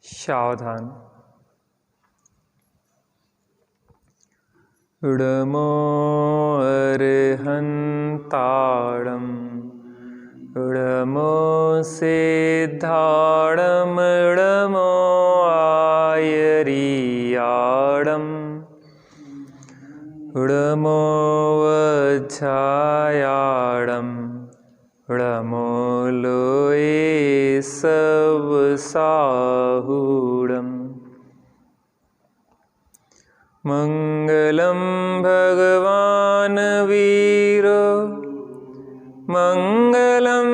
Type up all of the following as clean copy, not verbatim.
सावधान। उडमो अर्हन्ताडम् उडमो सिद्धाडम् उडमो आयरियाडम् उडमो वज्झायाडम् उडमो लोये सब साहुडम्। मंगलम भगवान वीरो मंगलम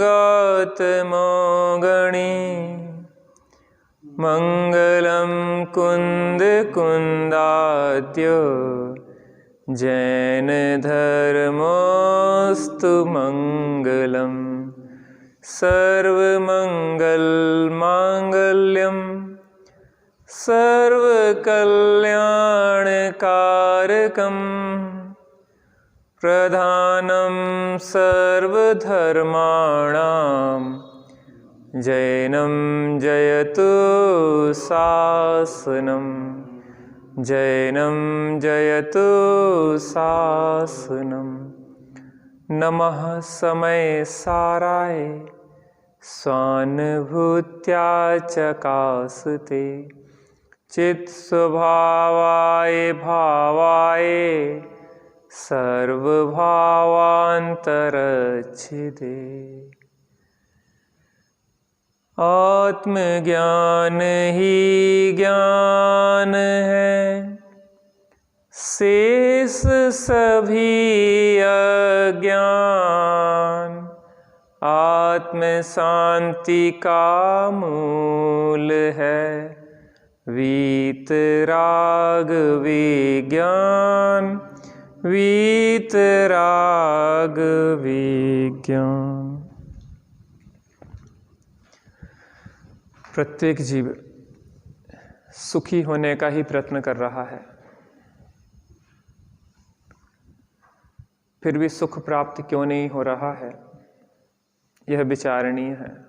गौतमो गणी मंगलम कुंद कुंदाद्यो जैन धर्मोस्तु मंगलम। सर्वमंगल मांगल्यम सर्वकल्याणकारकम् प्रधानं सर्वधर्माणां जैनं जयतु शासनं जैनं जयतु शासनं। नमः समय साराय स्वानुभूत्या चकासते चित् स्वभावाय भावाय सर्वभावान्तरच्छिदे। आत्मज्ञान ही ज्ञान है शेष सभी अज्ञान। आत्म शांति का मूल है वीतराग विज्ञान वीतराग विज्ञान। प्रत्येक जीव सुखी होने का ही प्रयत्न कर रहा है, फिर भी सुख प्राप्त क्यों नहीं हो रहा है, यह विचारणीय है।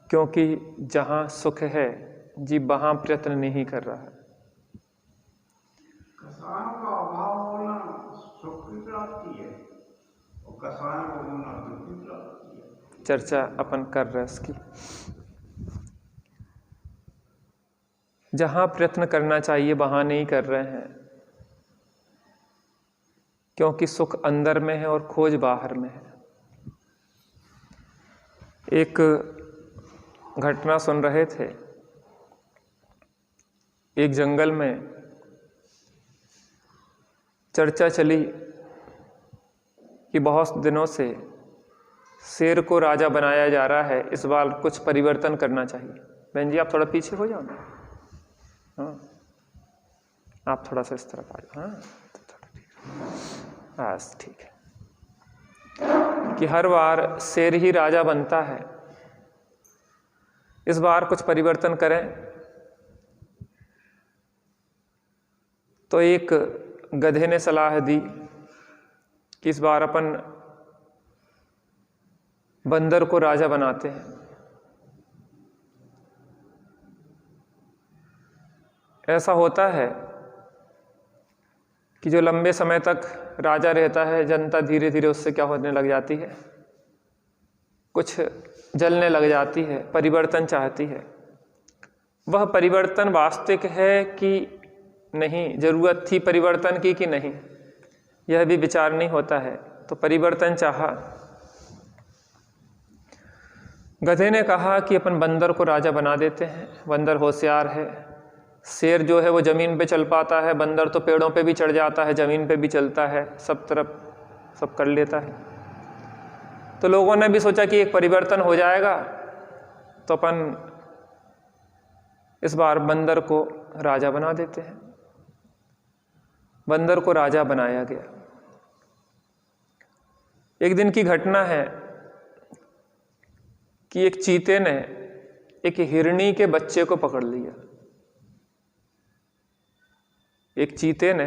क्योंकि जहां सुख है जीव वहां प्रयत्न नहीं कर रहा है। कसायों का अभाव होना सुख की प्राप्ति है और कसायों का होना दुख की प्राप्ति है। चर्चा अपन कर रहे हैं इसकी। जहां प्रयत्न करना चाहिए वहां नहीं कर रहे हैं, क्योंकि सुख अंदर में है और खोज बाहर में है। एक घटना सुन रहे थे, एक जंगल में चर्चा चली कि बहुत दिनों से शेर को राजा बनाया जा रहा है, इस बार कुछ परिवर्तन करना चाहिए। बहन जी आप थोड़ा पीछे हो जाओ ना, हाँ आप थोड़ा सा इस तरफ आ जाओ, हाँ बस ठीक है। कि हर बार शेर ही राजा बनता है, इस बार कुछ परिवर्तन करें। तो एक गधे ने सलाह दी कि इस बार अपन बंदर को राजा बनाते हैं। ऐसा होता है कि जो लंबे समय तक राजा रहता है, जनता धीरे धीरे उससे क्या होने लग जाती है, कुछ जलने लग जाती है, परिवर्तन चाहती है। वह परिवर्तन वास्तविक है कि नहीं, जरूरत थी परिवर्तन की कि नहीं, यह भी विचार नहीं होता है। तो परिवर्तन चाहा। गधे ने कहा कि अपन बंदर को राजा बना देते हैं, बंदर होशियार है। शेर जो है वो जमीन पे चल पाता है, बंदर तो पेड़ों पे भी चढ़ जाता है, जमीन पे भी चलता है, सब तरफ सब कर लेता है। तो लोगों ने भी सोचा कि एक परिवर्तन हो जाएगा, तो अपन इस बार बंदर को राजा बना देते हैं। बंदर को राजा बनाया गया। एक दिन की घटना है कि एक चीते ने एक हिरनी के बच्चे को पकड़ लिया। एक चीते ने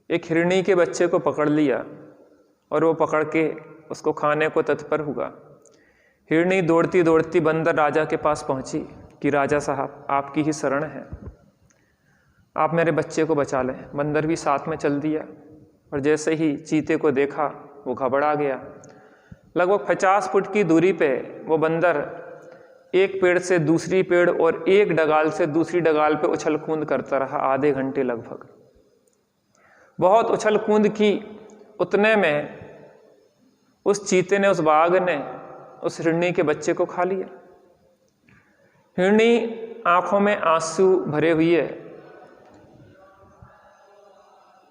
एक हिरणी के बच्चे को पकड़ लिया और वो पकड़ के उसको खाने को तत्पर हुआ। हिरणी दौड़ती दौड़ती बंदर राजा के पास पहुंची कि राजा साहब आपकी ही शरण है, आप मेरे बच्चे को बचा लें। बंदर भी साथ में चल दिया और जैसे ही चीते को देखा वो घबरा गया। लगभग 50 फुट की दूरी पे वो बंदर एक पेड़ से दूसरी पेड़ और एक डगाल से दूसरी डगाल पे उछल कूद करता रहा आधे घंटे लगभग। बहुत उछल कूद की, उतने में उस चीते ने, उस बाघ ने उस हिरणी के बच्चे को खा लिया। हिरणी आंखों में आंसू भरे हुए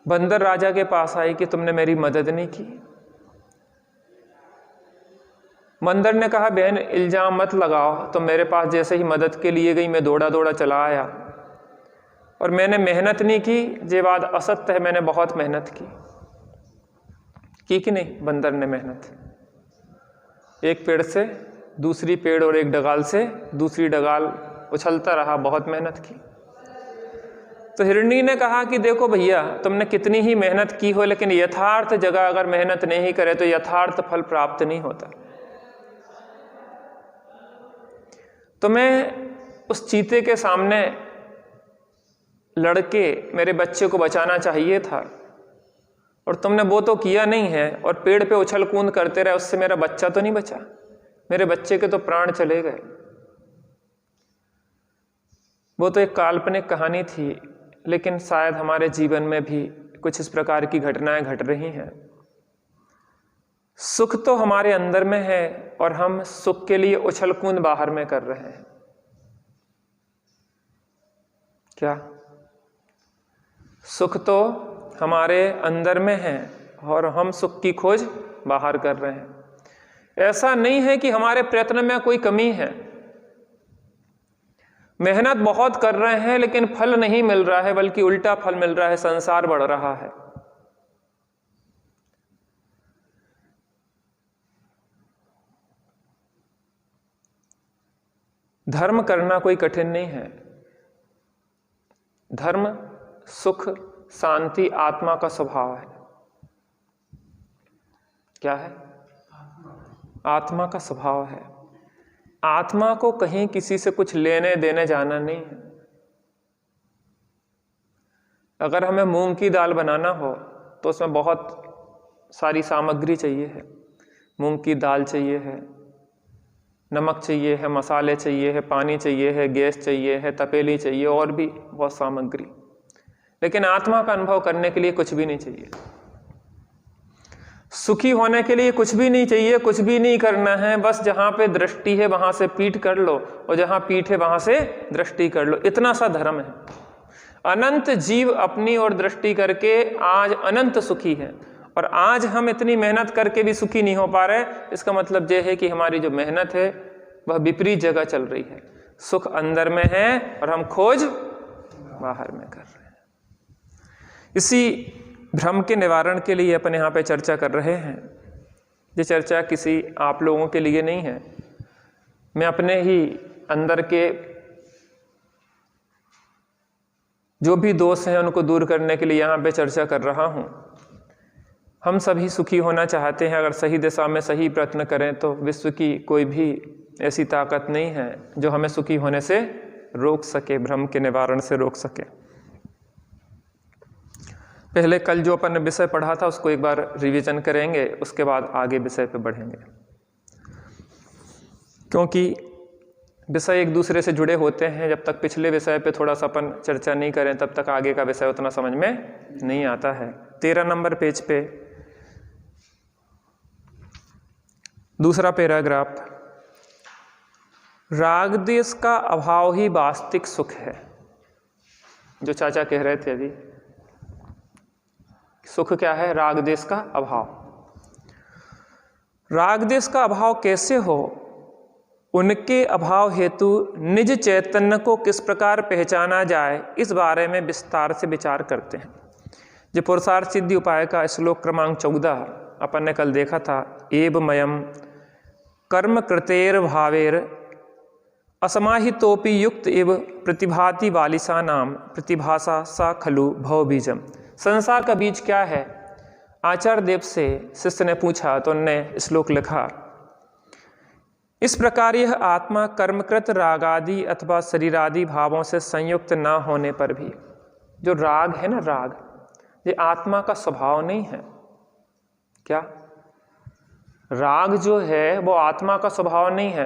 बंदर राजा के पास आई कि तुमने मेरी मदद नहीं की। बंदर ने कहा बहन इल्जाम मत लगाओ, तो मेरे पास जैसे ही मदद के लिए गई मैं दौड़ा दौड़ा चला आया और मैंने मेहनत नहीं की। ये बात असत्य है, मैंने बहुत मेहनत की कि नहीं? बंदर ने मेहनत, एक पेड़ से दूसरी पेड़ और एक डगाल से दूसरी डगाल उछलता रहा, बहुत मेहनत की। तो हिरणी ने कहा कि देखो भैया, तुमने कितनी ही मेहनत की हो, लेकिन यथार्थ जगह अगर मेहनत नहीं करे तो यथार्थ फल प्राप्त नहीं होता। तुम्हें उस चीते के सामने लड़के मेरे बच्चे को बचाना चाहिए था और तुमने वो तो किया नहीं है और पेड़ पे उछल कूद करते रहे, उससे मेरा बच्चा तो नहीं बचा, मेरे बच्चे के तो प्राण चले गए। वो तो एक काल्पनिक कहानी थी, लेकिन शायद हमारे जीवन में भी कुछ इस प्रकार की घटनाएं घट रही हैं। सुख तो हमारे अंदर में है और हम सुख के लिए उछल कूद बाहर में कर रहे हैं। क्या? सुख तो हमारे अंदर में है और हम सुख की खोज बाहर कर रहे हैं। ऐसा नहीं है कि हमारे प्रयत्न में कोई कमी है, मेहनत बहुत कर रहे हैं लेकिन फल नहीं मिल रहा है, बल्कि उल्टा फल मिल रहा है, संसार बढ़ रहा है। धर्म करना कोई कठिन नहीं है। धर्म सुख, शांति, आत्मा का स्वभाव है। क्या है? आत्मा का स्वभाव है। आत्मा को कहीं किसी से कुछ लेने देने जाना नहीं है। अगर हमें मूंग की दाल बनाना हो तो उसमें बहुत सारी सामग्री चाहिए है। मूंग की दाल चाहिए है, नमक चाहिए है, मसाले चाहिए है, पानी चाहिए है, गैस चाहिए है, तपेली चाहिए और भी बहुत सामग्री। लेकिन आत्मा का अनुभव करने के लिए कुछ भी नहीं चाहिए। सुखी होने के लिए कुछ भी नहीं चाहिए, कुछ भी नहीं करना है। बस जहां पे दृष्टि है वहां से पीठ कर लो और जहां पीठ है वहां से दृष्टि कर लो। इतना सा धर्म है। अनंत जीव अपनी ओर दृष्टि करके आज अनंत सुखी है और आज हम इतनी मेहनत करके भी सुखी नहीं हो पा रहे। इसका मतलब यह है कि हमारी जो मेहनत है वह विपरीत जगह चल रही है। सुख अंदर में है और हम खोज बाहर में कर रहे हैं। इसी भ्रम के निवारण के लिए अपन यहाँ पे चर्चा कर रहे हैं। ये चर्चा किसी आप लोगों के लिए नहीं है, मैं अपने ही अंदर के जो भी दोष हैं उनको दूर करने के लिए यहाँ पे चर्चा कर रहा हूँ। हम सभी सुखी होना चाहते हैं। अगर सही दिशा में सही प्रयत्न करें तो विश्व की कोई भी ऐसी ताकत नहीं है जो हमें सुखी होने से रोक सके, भ्रम के निवारण से रोक सके। पहले कल जो अपन ने विषय पढ़ा था उसको एक बार रिवीजन करेंगे, उसके बाद आगे विषय पे बढ़ेंगे, क्योंकि विषय एक दूसरे से जुड़े होते हैं। जब तक पिछले विषय पे थोड़ा सा अपन चर्चा नहीं करें तब तक आगे का विषय उतना समझ में नहीं आता है। 13 नंबर पेज पे दूसरा पैराग्राफ, राग द्वेष का अभाव ही वास्तविक सुख है। जो चाचा कह रहे थे अभी, सुख क्या है? राग द्वेष का अभाव। राग द्वेष का अभाव कैसे हो, उनके अभाव हेतु निज चैतन्य को किस प्रकार पहचाना जाए, इस बारे में विस्तार से विचार करते हैं। जो पुरुषार्थ सिद्धि उपाय का श्लोक क्रमांक 14 अपन ने कल देखा था। एवमयम् कर्म कृतेर भावेर असमाहितोपि युक्त एव प्रतिभाति बालिसा नाम प्रतिभासा सा खलु भव बीजम संसार का बीज क्या है? आचार्य देव से शिष्य ने पूछा तो उनने श्लोक लिखा, इस प्रकार यह आत्मा कर्मकृत रागादि अथवा शरीरादि भावों से संयुक्त ना होने पर भी, जो राग है ना, राग ये आत्मा का स्वभाव नहीं है। क्या? राग जो है वो आत्मा का स्वभाव नहीं है,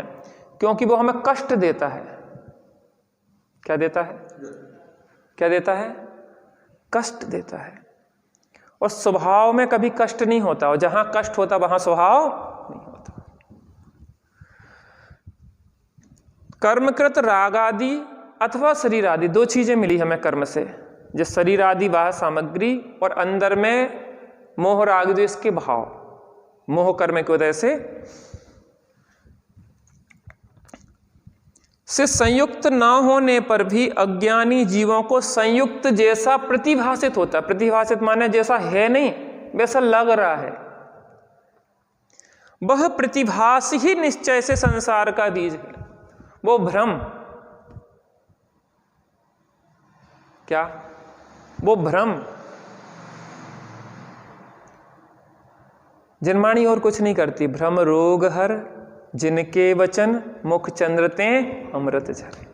क्योंकि वो हमें कष्ट देता है। क्या देता है? क्या देता है? कष्ट देता है। और स्वभाव में कभी कष्ट नहीं होता, और जहां कष्ट होता वहां स्वभाव नहीं होता। कर्मकृत रागादि अथवा शरीर आदि, दो चीजें मिली हमें कर्म से, जो शरीर आदि वाह सामग्री और अंदर में मोह राग द्वेष के भाव, मोह कर्म की वजह से संयुक्त ना होने पर भी अज्ञानी जीवों को संयुक्त जैसा प्रतिभासित होता है। प्रतिभासित माने जैसा है नहीं वैसा लग रहा है। वह प्रतिभास ही निश्चय से संसार का बीज है। वो भ्रम, क्या? वो भ्रम। जनमाणी और कुछ नहीं करती। भ्रम रोग हर जिनके वचन मुख चंद्रते अमृत झरे।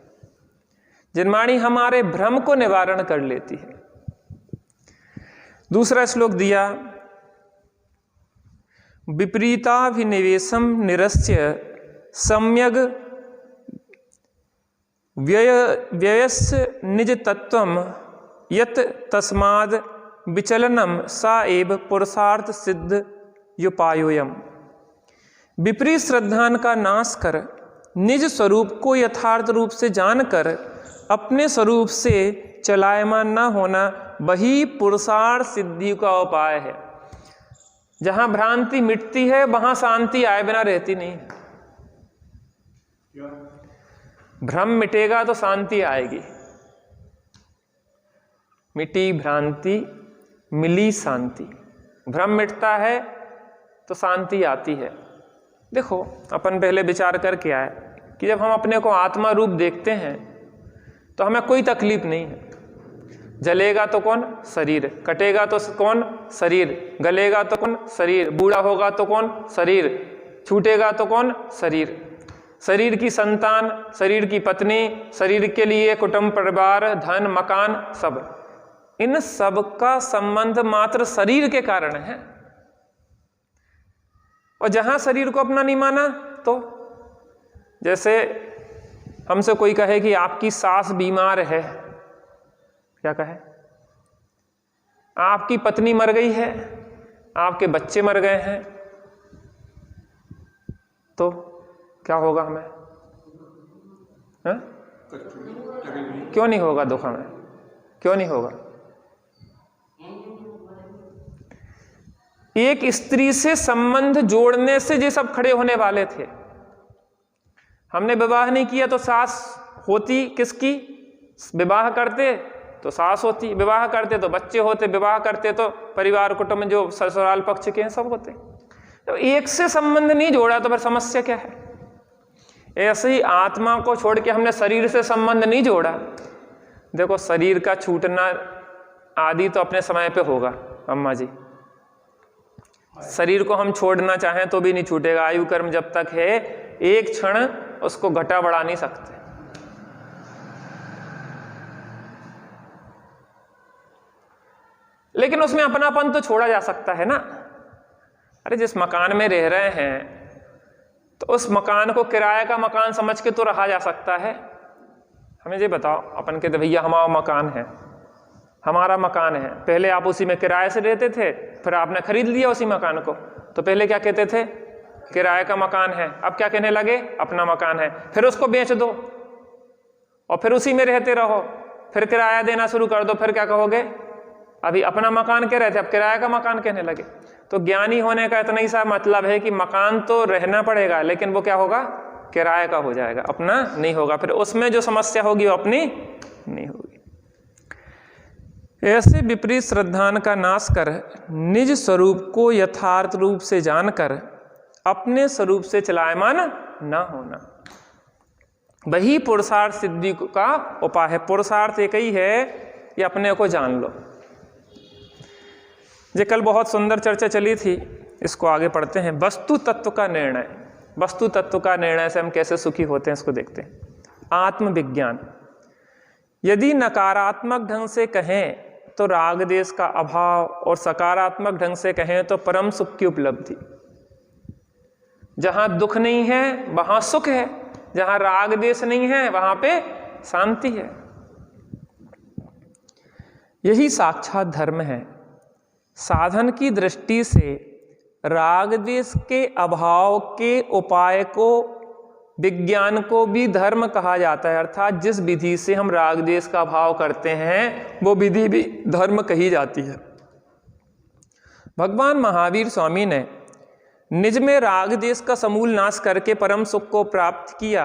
जनमाणी हमारे भ्रम को निवारण कर लेती है। दूसरा श्लोक दिया, विपरीताभिनिवेशम निरस्य सम्यग व्ययस्य निज तत्वम यत तस्माद विचलनम सा एव पुरुषार्थ सिद्ध युपायोयम। विपरीत श्रद्धान का नाश कर निज स्वरूप को यथार्थ रूप से जानकर अपने स्वरूप से चलायमान न होना, वही पुरुषार्थ सिद्धि का उपाय है। जहां भ्रांति मिटती है वहां शांति आए बिना रहती नहीं। भ्रम मिटेगा तो शांति आएगी। मिटी भ्रांति मिली शांति। भ्रम मिटता है तो शांति आती है। देखो, अपन पहले विचार करके आए कि जब हम अपने को आत्मा रूप देखते हैं तो हमें कोई तकलीफ नहीं है। जलेगा तो कौन? शरीर। कटेगा तो कौन? शरीर। गलेगा तो कौन? शरीर। बूढ़ा होगा तो कौन? शरीर। छूटेगा तो कौन? शरीर। शरीर की संतान, शरीर की पत्नी, शरीर के लिए कुटुंब, परिवार, धन, मकान, सब। इन सब का संबंध मात्र शरीर के कारण है। और जहां शरीर को अपना नहीं माना, तो जैसे हमसे कोई कहे कि आपकी सास बीमार है, क्या कहे? आपकी पत्नी मर गई है, आपके बच्चे मर गए हैं, तो क्या होगा हमें? क्यों नहीं होगा दुख हमें? क्यों नहीं होगा? एक स्त्री से संबंध जोड़ने से ये सब खड़े होने वाले थे। हमने विवाह नहीं किया तो सास होती किसकी? विवाह करते तो सास होती, विवाह करते तो बच्चे होते, विवाह करते तो परिवार कुटुंब जो ससुराल पक्ष के हैं सब होते। तो एक से संबंध नहीं जोड़ा तो फिर समस्या क्या है? ऐसे ही आत्मा को छोड़ के हमने शरीर से संबंध नहीं जोड़ा। देखो, शरीर का छूटना आदि तो अपने समय पे होगा अम्मा जी। शरीर को हम छोड़ना चाहें तो भी नहीं छूटेगा। आयु कर्म जब तक है, एक क्षण उसको घटा बढ़ा नहीं सकते। लेकिन उसमें अपनापन तो छोड़ा जा सकता है ना। अरे जिस मकान में रह रहे हैं तो उस मकान को किराए का मकान समझ के तो रहा जा सकता है। हमें ये बताओ, अपन के भैया हमारा मकान है, हमारा मकान है, पहले आप उसी में किराए से रहते थे, फिर आपने खरीद लिया उसी मकान को, तो पहले क्या कहते थे? किराए का मकान है। अब क्या कहने लगे? अपना मकान है। फिर उसको बेच दो और फिर उसी में रहते रहो, फिर किराया देना शुरू कर दो, फिर क्या कहोगे? अभी अपना मकान कह रहे थे, अब किराए का मकान कहने लगे। तो ज्ञानी होने का इतना ही सा मतलब है कि मकान तो रहना पड़ेगा, लेकिन वो क्या होगा? किराए का हो जाएगा, अपना नहीं होगा। फिर उसमें जो समस्या होगी वो अपनी नहीं होगी। ऐसे विपरीत श्रद्धान का नाश कर निज स्वरूप को यथार्थ रूप से जानकर अपने स्वरूप से चलायमान न होना, वही पुरुषार्थ सिद्धि का उपाय है। पुरुषार्थ एक ही है, ये अपने को जान लो। ये कल बहुत सुंदर चर्चा चली थी, इसको आगे पढ़ते हैं। वस्तु तत्व का निर्णय, वस्तु तत्व का निर्णय से हम कैसे सुखी होते हैं इसको देखते हैं। आत्मविज्ञान, यदि नकारात्मक ढंग से कहें तो राग देश का अभाव और सकारात्मक ढंग से कहें तो परम सुख की उपलब्धि। जहां दुख नहीं है वहां सुख है, जहां राग देश नहीं है वहां पे शांति है। यही साक्षात धर्म है। साधन की दृष्टि से राग देश के अभाव के उपाय को, विज्ञान को भी धर्म कहा जाता है, अर्थात जिस विधि से हम राग देश का अभाव करते हैं वो विधि भी धर्म कही जाती है। भगवान महावीर स्वामी ने निज में राग देश का समूल नाश करके परम सुख को प्राप्त किया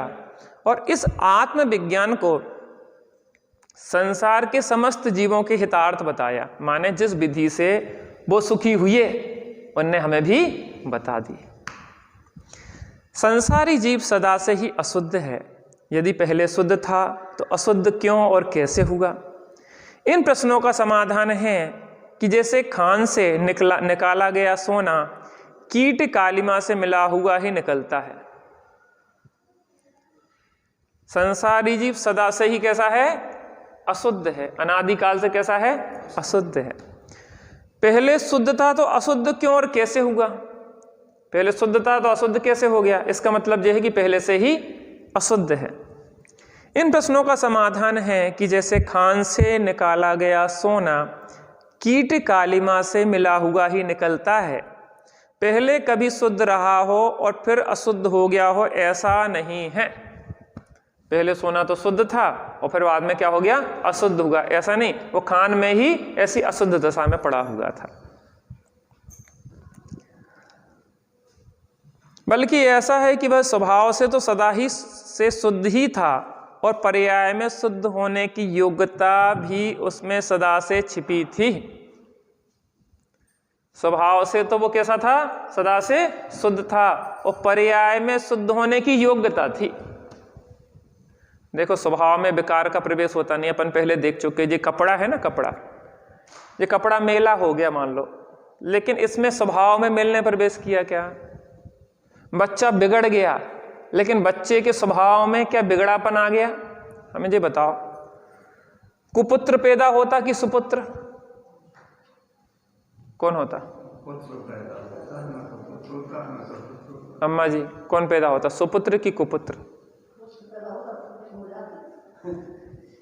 और इस आत्मविज्ञान को संसार के समस्त जीवों के हितार्थ बताया। माने जिस विधि से वो सुखी हुए उनने हमें भी बता दी। संसारी जीव सदा से ही अशुद्ध है। यदि पहले शुद्ध था तो अशुद्ध क्यों और कैसे हुआ? इन प्रश्नों का समाधान है कि जैसे खान से निकाला गया सोना कीट कालिमा से मिला हुआ ही निकलता है। संसारी जीव सदा से ही कैसा है? अशुद्ध है। अनादिकाल से कैसा है? अशुद्ध है। पहले शुद्ध था तो अशुद्ध क्यों और कैसे हुआ? पहले शुद्ध था तो अशुद्ध कैसे हो गया? इसका मतलब यह है कि पहले से ही अशुद्ध है। इन प्रश्नों का समाधान है कि जैसे खान से निकाला गया सोना कीट कालिमा से मिला हुआ ही निकलता है। पहले कभी शुद्ध रहा हो और फिर अशुद्ध हो गया हो, ऐसा नहीं है। पहले सोना तो शुद्ध था और फिर बाद में क्या हो गया? अशुद्ध होगा, ऐसा नहीं। वो खान में ही ऐसी अशुद्ध दशा में पड़ा हुआ था। बल्कि ऐसा है कि वह स्वभाव से तो सदा ही से शुद्ध ही था और पर्याय में शुद्ध होने की योग्यता भी उसमें सदा से छिपी थी। स्वभाव से तो वो कैसा था? सदा से शुद्ध था और पर्याय में शुद्ध होने की योग्यता थी। देखो, स्वभाव में विकार का प्रवेश होता नहीं, अपन पहले देख चुके। ये कपड़ा है ना, कपड़ा, ये कपड़ा मेला हो गया मान लो, लेकिन इसमें स्वभाव में मेल ने प्रवेश किया क्या? बच्चा बिगड़ गया, लेकिन बच्चे के स्वभाव में क्या बिगड़ापन आ गया? हमें ये बताओ। कुपुत्र पैदा होता कि सुपुत्र? कौन होता? अम्मा जी, कौन पैदा होता, सुपुत्र की कुपुत्र?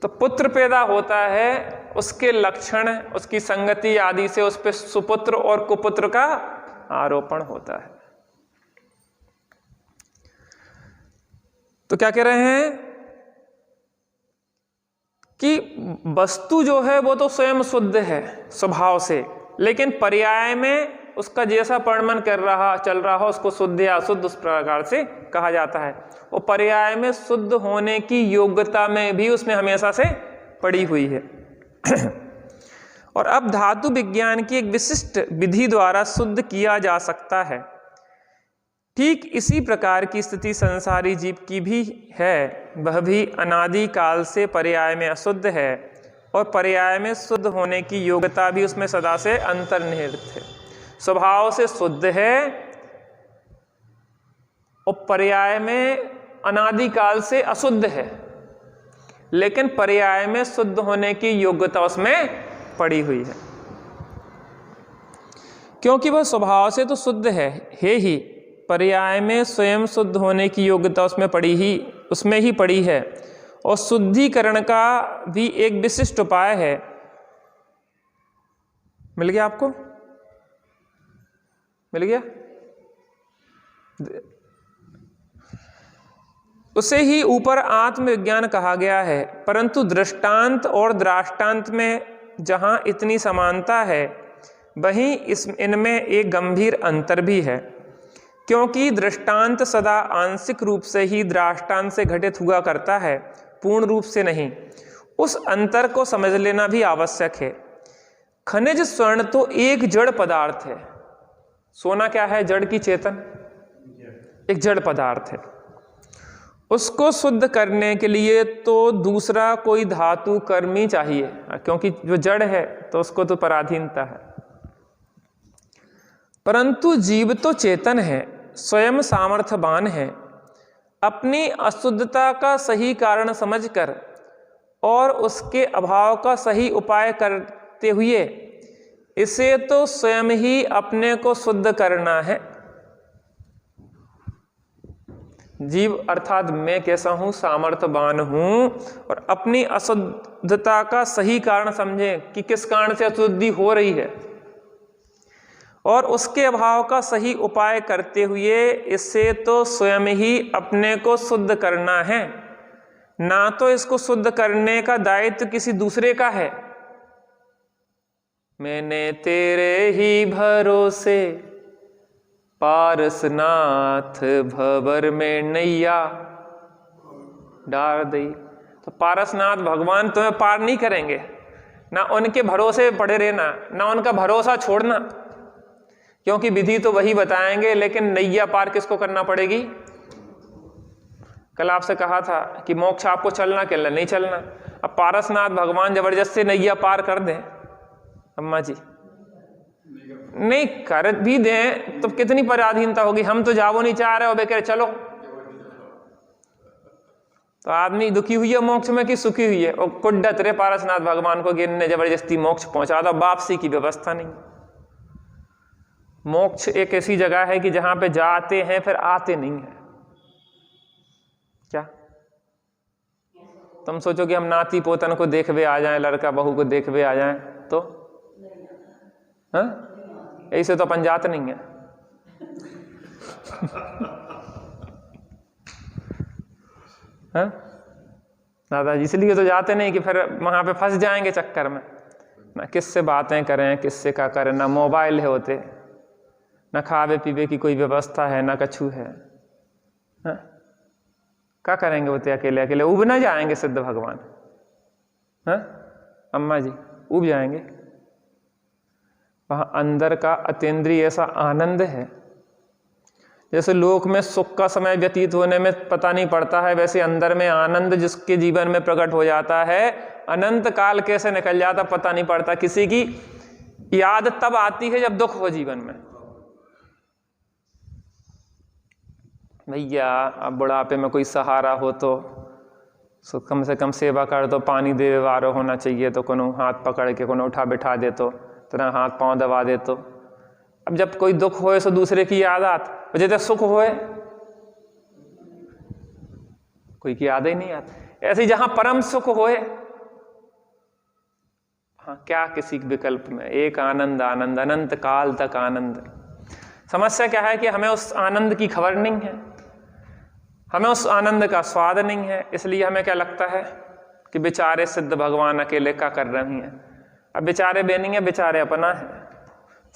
तो पुत्र पैदा होता है, उसके लक्षण, उसकी संगति आदि से उस पर सुपुत्र और कुपुत्र का आरोपण होता है। तो क्या कह रहे हैं कि वस्तु जो है वो तो स्वयं शुद्ध है स्वभाव से, लेकिन पर्याय में उसका जैसा परिणमन चल रहा हो उसको शुद्ध या अशुद्ध उस प्रकार से कहा जाता है। और पर्याय में शुद्ध होने की योग्यता में भी उसमें हमेशा से पड़ी हुई है। और अब धातु विज्ञान की एक विशिष्ट विधि द्वारा शुद्ध किया जा सकता है। ठीक इसी प्रकार की स्थिति संसारी जीव की भी है। वह भी अनादि काल से पर्याय में अशुद्ध है और पर्याय में शुद्ध होने की योग्यता भी उसमें सदा से अंतर्निहित है। स्वभाव से शुद्ध है और पर्याय में अनादि काल से अशुद्ध है, लेकिन पर्याय में शुद्ध होने की योग्यता उसमें पड़ी हुई है। क्योंकि वह स्वभाव से तो शुद्ध है ही, पर्याय में स्वयं शुद्ध होने की योग्यता उसमें ही पड़ी है। और शुद्धिकरण का भी एक विशिष्ट उपाय है। मिल गया आपको? मिल गया? उसे ही ऊपर आत्मविज्ञान कहा गया है, परंतु दृष्टांत और द्राष्टांत में जहां इतनी समानता है वहीं इनमें एक गंभीर अंतर भी है। क्योंकि दृष्टांत सदा आंशिक रूप से ही द्राष्टांत से घटित हुआ करता है, पूर्ण रूप से नहीं। उस अंतर को समझ लेना भी आवश्यक है। खनिज स्वर्ण तो एक जड़ पदार्थ है। सोना क्या है? जड़ की चेतन, एक जड़ पदार्थ है। उसको शुद्ध करने के लिए तो दूसरा कोई धातु कर्मी चाहिए, क्योंकि जो जड़ है तो उसको तो पराधीनता है। परंतु जीव तो चेतन है, स्वयं सामर्थ्यवान है। अपनी अशुद्धता का सही कारण समझकर और उसके अभाव का सही उपाय करते हुए इसे तो स्वयं ही अपने को शुद्ध करना है। जीव अर्थात मैं कैसा हूं, सामर्थ्यवान हूं, और अपनी अशुद्धता का सही कारण समझें कि किस कारण से अशुद्धि हो रही है, और उसके अभाव का सही उपाय करते हुए इससे तो स्वयं ही अपने को शुद्ध करना है, ना तो इसको शुद्ध करने का दायित्व किसी दूसरे का है। मैंने तेरे ही भरोसे पारसनाथ भंवर में नैया डाल दी। तो पारसनाथ भगवान तुम्हें पार नहीं करेंगे, ना उनके भरोसे पड़े रहना, ना उनका भरोसा छोड़ना, क्योंकि विधि तो वही बताएंगे, लेकिन नैया पार किसको करना पड़ेगी। कल आपसे कहा था कि मोक्ष आपको चलना के नहीं चलना। अब पारसनाथ भगवान जबरदस्ती नैया पार कर दें, अम्मा जी नहीं कर भी दें तो कितनी पराधीनता होगी। हम तो जावो नहीं चाह रहे हो, बेकर चलो, तो आदमी दुखी हुई है मोक्ष में कि सुखी हुई है। और कुड्डत रे पारसनाथ भगवान को गिनने जबरदस्ती मोक्ष पहुंचा दो, वापसी की व्यवस्था नहीं। मोक्ष एक ऐसी जगह है कि जहां पे जाते हैं फिर आते नहीं है। क्या तुम सोचो कि हम नाती पोतन को देखवे आ जाएं, लड़का बहू को देखवे आ जाएं तो ऐसे तो अपन जाते नहीं है। दादाजी इसलिए तो जाते नहीं कि फिर वहां पे फंस जाएंगे चक्कर में, ना किससे बातें करें, किससे क्या करें, ना मोबाइल है होते, ना खावे पीवे की कोई व्यवस्था है, ना कछु है। क्या करेंगे होते अकेले अकेले, उब ना जाएंगे सिद्ध भगवान। अम्मा जी उब जाएंगे। वहां अंदर का अतीन्द्रिय ऐसा आनंद है, जैसे लोक में सुख का समय व्यतीत होने में पता नहीं पड़ता है, वैसे अंदर में आनंद जिसके जीवन में प्रकट हो जाता है, अनंत काल कैसे निकल जाता पता नहीं पड़ता। किसी की याद तब आती है जब दुख हो जीवन में। भैया अब बुढ़ापे में कोई सहारा हो तो कम से कम सेवा कर दो, पानी देवे वारो होना चाहिए, तो कोनो हाथ पकड़ के कोनो उठा बिठा दे तो तेरा हाथ पांव दबा दे तो। अब जब कोई दुख होए तो दूसरे की याद आती, जैसे सुख होए कोई की याद ही नहीं आती। ऐसे जहां परम सुख होए, हाँ क्या किसी विकल्प में एक आनंद, आनंद अनंत काल तक आनंद। समस्या क्या है कि हमें उस आनंद की खबर नहीं है, हमें उस आनंद का स्वाद नहीं है। इसलिए हमें क्या लगता है कि बेचारे सिद्ध भगवान अकेले क्या कर रही हैं। अब बेचारे भी नहीं है, बेचारे अपना है,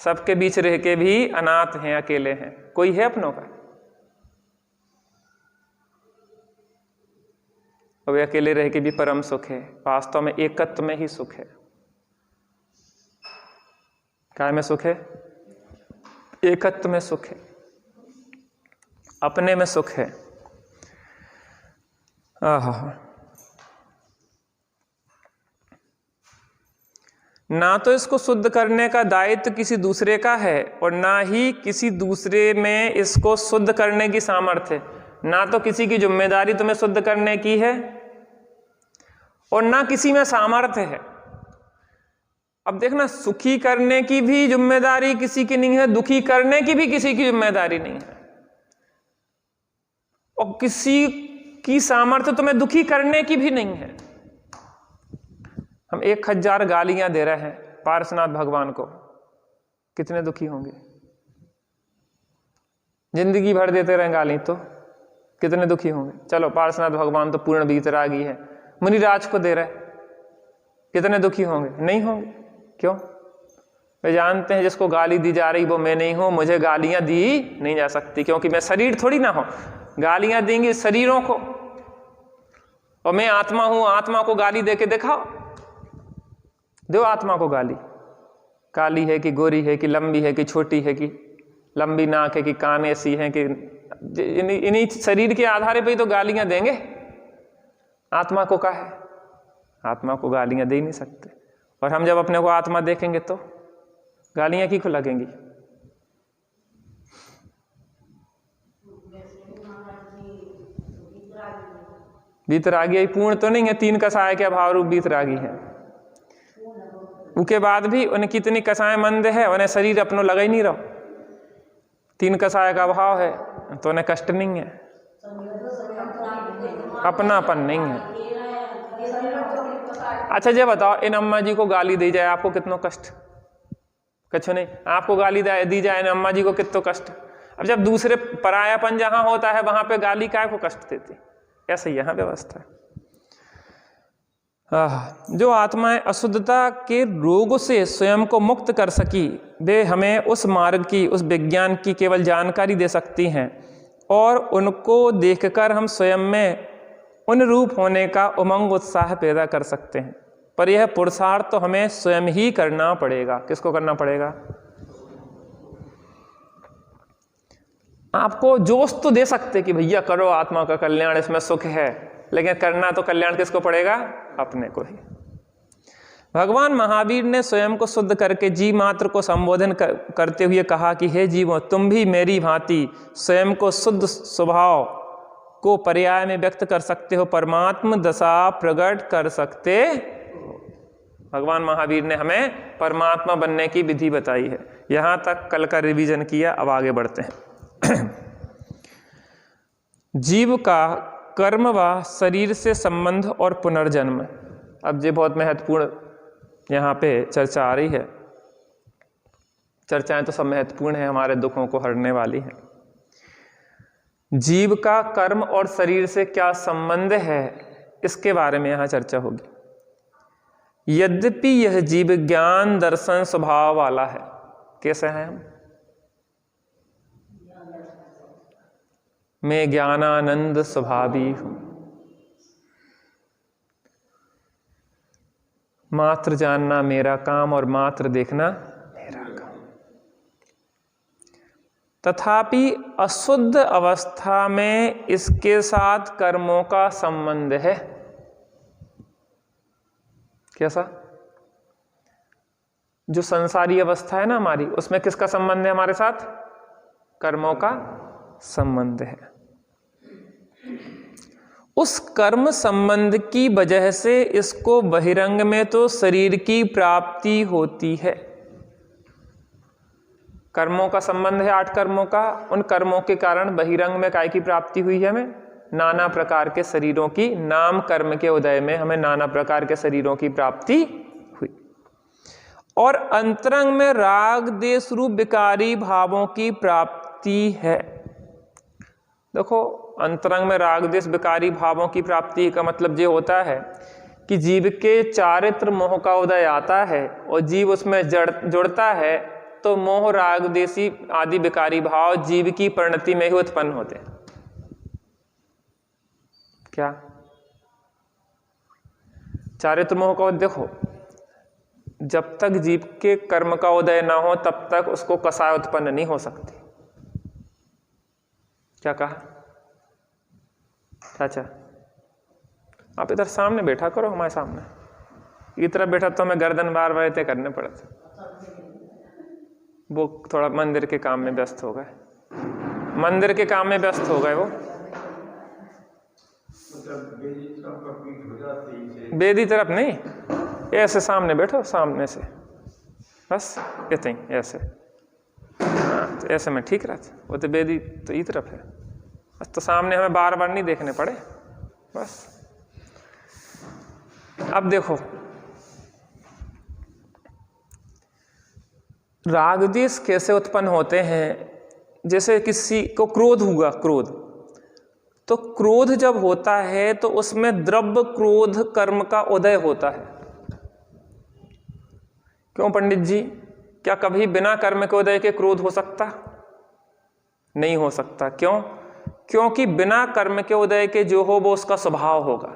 सबके बीच रह के भी अनाथ हैं, अकेले हैं, कोई है अपनों का। और वे अकेले रह के भी परम सुख है। वास्तव में एकत्व में ही सुख है। काय में सुख है? एकत्व में सुख है, अपने में सुख है। ना तो इसको शुद्ध करने का दायित्व किसी दूसरे का है, और ना ही किसी दूसरे में इसको शुद्ध करने की सामर्थ्य है। ना तो किसी की जिम्मेदारी तुम्हें शुद्ध करने की है, और ना किसी में सामर्थ्य है। अब देखना, सुखी करने की भी जिम्मेदारी किसी की नहीं है, दुखी करने की भी किसी की जिम्मेदारी नहीं है, और किसी की सामर्थ्य तुम्हें दुखी करने की भी नहीं है। हम 1000 गालियां दे रहे हैं पारसनाथ भगवान को, कितने दुखी होंगे। जिंदगी भर देते रहे गाली तो कितने दुखी होंगे। चलो पारसनाथ भगवान तो पूर्ण वीतरागी है, मुनिराज को दे रहे, कितने दुखी होंगे? नहीं होंगे। क्यों? वे जानते हैं जिसको गाली दी जा रही वो मैं नहीं हूं, मुझे गालियां दी नहीं जा सकती, क्योंकि मैं शरीर थोड़ी ना हूं। गालियां देंगी शरीरों को, और मैं आत्मा हूं, आत्मा को गाली दे के दिखाओ, दो आत्मा को गाली। काली है कि गोरी है कि लंबी है कि छोटी है कि लंबी नाक है कि कान ऐसी है कि, इन्हीं शरीर के आधार पे ही तो गालियां देंगे। आत्मा को क्या है? आत्मा को गालियां दे ही नहीं सकते। और हम जब अपने को आत्मा देखेंगे तो गालियां की को लगेंगी? वीतरागी पूर्ण तो नहीं है, 3 कसाय के अभाव रूप वीतरागी है। उसके बाद भी उनकी इतनी कसाय मंद है, उन्हें शरीर अपनो लगा ही नहीं रहो, 3 कसाय का अभाव है तो उन्हें कष्ट नहीं है, अपनापन नहीं है। अच्छा ये बताओ, इन अम्मा जी को गाली दी जाए आपको कितना कष्ट? कुछ नहीं। आपको गाली दी जाए इन अम्मा जी को कितना कष्ट? अब जब दूसरे परायापन जहां होता है वहां पे गाली काय को कष्ट देती? ऐसे यहाँ व्यवस्था है। जो आत्माएं अशुद्धता के रोग से स्वयं को मुक्त कर सकी, वे हमें उस मार्ग की, उस विज्ञान की केवल जानकारी दे सकती हैं और उनको देखकर हम स्वयं में उन रूप होने का उमंग उत्साह पैदा कर सकते हैं। पर यह पुरुषार्थ तो हमें स्वयं ही करना पड़ेगा। किसको करना पड़ेगा? आपको जोश तो दे सकते कि भैया करो, आत्मा का कल्याण, इसमें सुख है, लेकिन करना तो कल्याण किसको पड़ेगा? अपने को ही। भगवान महावीर ने स्वयं को शुद्ध करके जीव मात्र को संबोधन करते हुए कहा कि हे जीवों, तुम भी मेरी भांति स्वयं को शुद्ध स्वभाव को पर्याय में व्यक्त कर सकते हो, परमात्म दशा प्रकट कर सकते हो। भगवान महावीर ने हमें परमात्मा बनने की विधि बताई है। यहां तक कल का रिवीजन किया, अब आगे बढ़ते हैं। जीव का कर्म व शरीर से संबंध और पुनर्जन्म। अब ये बहुत महत्वपूर्ण यहाँ पे चर्चा आ रही है। चर्चाएं तो सब महत्वपूर्ण है, हमारे दुखों को हरने वाली है। जीव का कर्म और शरीर से क्या संबंध है, इसके बारे में यहाँ चर्चा होगी। यद्यपि यह जीव ज्ञान दर्शन स्वभाव वाला है। कैसे हैं हम? मैं ज्ञानानंद स्वभावी हूं, मात्र जानना मेरा काम और मात्र देखना मेरा काम। तथापि अशुद्ध अवस्था में इसके साथ कर्मों का संबंध है। कैसा? जो संसारी अवस्था है ना हमारी, उसमें किसका संबंध है हमारे साथ? कर्मों का संबंध है। उस कर्म संबंध की वजह से इसको बहिरंग में तो शरीर की प्राप्ति होती है। कर्मों का संबंध है 8 कर्मों का, उन कर्मों के कारण बहिरंग में काय की प्राप्ति हुई है? हमें नाना प्रकार के शरीरों की, नाम कर्म के उदय में हमें नाना प्रकार के शरीरों की प्राप्ति हुई। और अंतरंग में राग देश रूप विकारी भावों की प्राप्ति है। देखो, अंतरंग में राग देश विकारी भावों की प्राप्ति का मतलब ये होता है कि जीव के चारित्र मोह का उदय आता है और जीव उसमें जुड़ता है, तो मोह राग देशी आदि विकारी भाव जीव की परिणति में ही उत्पन्न होते हैं। क्या? चारित्र मोह का देखो, जब तक जीव के कर्म का उदय ना हो तब तक उसको कसाय उत्पन्न नहीं हो सकती। क्या कहा चाचा? आप इधर सामने बैठा करो, हमारे सामने। ये तरफ बैठा तो हमें गर्दन बार बार तय करने पड़ते, वो थोड़ा मंदिर के काम में व्यस्त हो गए, मंदिर के काम में व्यस्त हो गए। वो बेदी तरफ नहीं, ऐसे सामने बैठो, सामने से बस इतने ही, ऐसे। हाँ, तो ऐसे में ठीक रहता। वो तो बेदी तो ई तरफ है, बस तो सामने हमें बार बार नहीं देखने पड़े बस। अब देखो, राग द्वेष कैसे उत्पन्न होते हैं? जैसे किसी को क्रोध हुआ, क्रोध, तो क्रोध जब होता है तो उसमें द्रव्य क्रोध कर्म का उदय होता है। क्यों पंडित जी? क्या कभी बिना कर्म के उदय के क्रोध हो सकता? नहीं हो सकता। क्यों? क्योंकि बिना कर्म के उदय के जो हो वो उसका स्वभाव होगा।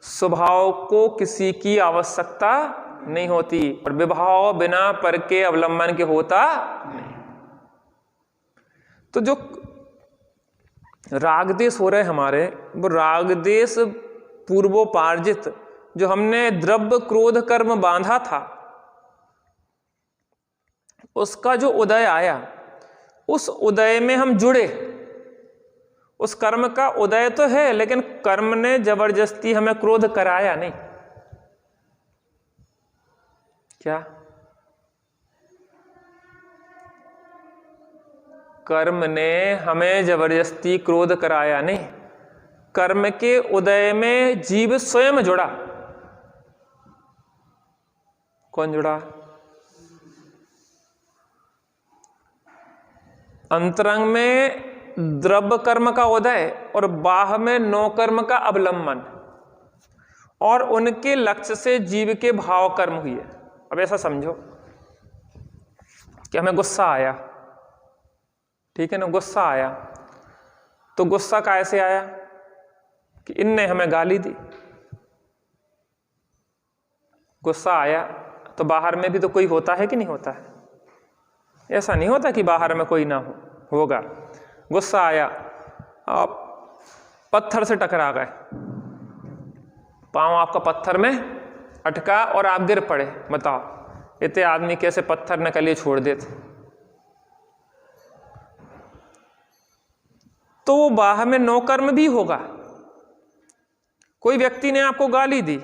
स्वभाव को किसी की आवश्यकता नहीं होती, और विभाव बिना पर के अवलंबन के होता नहीं। तो जो रागदेश हो रहे हमारे, वो रागदेश पूर्वोपार्जित जो हमने द्रव्य क्रोध कर्म बांधा था, उसका जो उदय आया, उस उदय में हम जुड़े उस कर्म का उदय तो है, लेकिन कर्म ने जबरदस्ती हमें क्रोध कराया नहीं। क्या? कर्म ने हमें जबरदस्ती क्रोध कराया नहीं। कर्म के उदय में जीव स्वयं जुड़ा। कौन जुड़ा? अंतरंग में द्रव्य कर्म का उदय और बाह्य में नो कर्म का अवलंबन, और उनके लक्ष्य से जीव के भाव कर्म हुए। अब ऐसा समझो कि हमें गुस्सा आया, ठीक है ना, गुस्सा आया, तो गुस्सा कैसे आया? कि इनने हमें गाली दी। गुस्सा आया तो बाहर में भी तो कोई होता है कि नहीं होता है? ऐसा नहीं होता कि बाहर में कोई ना होगा। गुस्सा आया, आप पत्थर से टकरा गए, पांव आपका पत्थर में अटका और आप गिर पड़े। बताओ इतने आदमी कैसे पत्थर न कलिए छोड़ देते? तो वो बाह्य में नो कर्म भी होगा। कोई व्यक्ति ने आपको गाली दी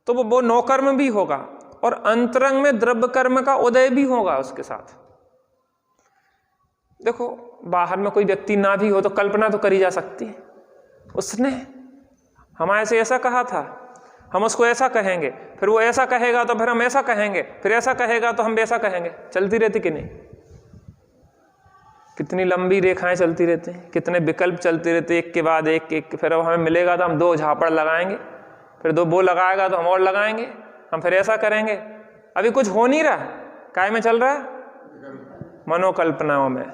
तो वो नो कर्म भी होगा, और अंतरंग में द्रव्य कर्म का उदय भी होगा उसके साथ। देखो बाहर में कोई व्यक्ति ना भी हो तो कल्पना तो करी जा सकती है, उसने हमारे से ऐसा कहा था, हम उसको ऐसा कहेंगे, फिर वो ऐसा कहेगा तो फिर हम ऐसा कहेंगे, फिर ऐसा कहेगा तो हम वैसा कहेंगे। चलती रहती कि नहीं? कितनी लंबी रेखाएं चलती रहती हैं, कितने विकल्प चलते रहते, एक के बाद एक। फिर अब हमें मिलेगा तो हम 2 झापड़ लगाएंगे, फिर 2 वो लगाएगा तो हम और लगाएंगे, हम फिर ऐसा करेंगे। अभी कुछ हो नहीं रहा, काय में चल रहा है? मनोकल्पनाओं में।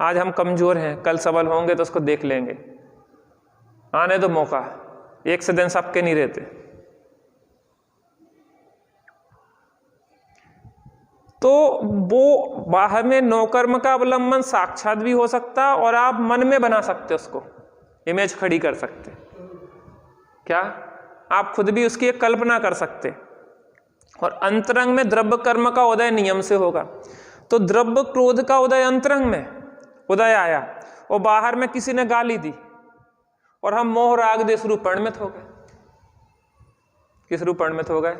आज हम कमजोर हैं, कल सबल होंगे तो उसको देख लेंगे। आने दो मौका, एक से दिन सबके नहीं रहते। तो वो बाहर में नौकर्म का अवलंबन साक्षात भी हो सकता, और आप मन में बना सकते, उसको इमेज खड़ी कर सकते। क्या? आप खुद भी उसकी एक कल्पना कर सकते। और अंतरंग में द्रव्य कर्म का उदय नियम से होगा। तो द्रव्य क्रोध का उदय अंतरंग में उदय आया, और बाहर में किसी ने गाली दी, और हम मोह राग देश रूप परिणमित हो गए। किस रूप परिणमित हो गए?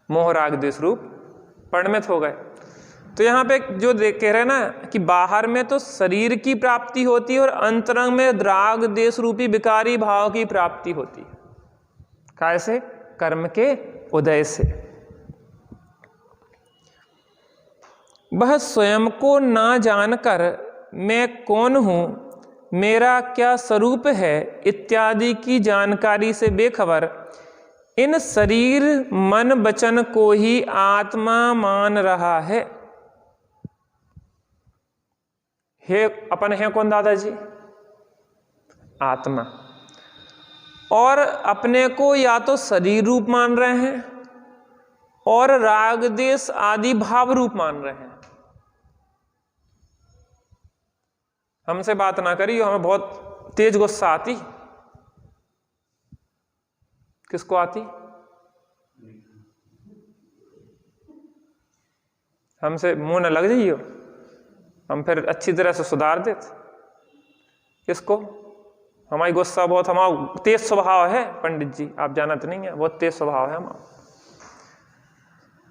मोह राग देश रूप परिणमित हो गए। तो यहां पे जो कह रहे हैं ना कि बाहर में तो शरीर की प्राप्ति होती है, और अंतरंग में राग देश रूपी विकारी भाव की प्राप्ति होती है। कैसे? कर्म के उदय से। वह स्वयं को ना जानकर मैं कौन हूं, मेरा क्या स्वरूप है इत्यादि की जानकारी से बेखबर इन शरीर मन वचन को ही आत्मा मान रहा है। हे अपन है कौन दादाजी? आत्मा। और अपने को या तो शरीर रूप मान रहे हैं, और राग देश आदि भाव रूप मान रहे हैं। हमसे बात ना करिए, हमें बहुत तेज गुस्सा आती। किसको आती? हमसे मुंह न लग जाइयो, हम फिर अच्छी तरह से सुधार देते। किसको? हमारी गुस्सा बहुत, हमारा तेज स्वभाव है पंडित जी, आप जानते नहीं है, बहुत तेज स्वभाव है हमारा।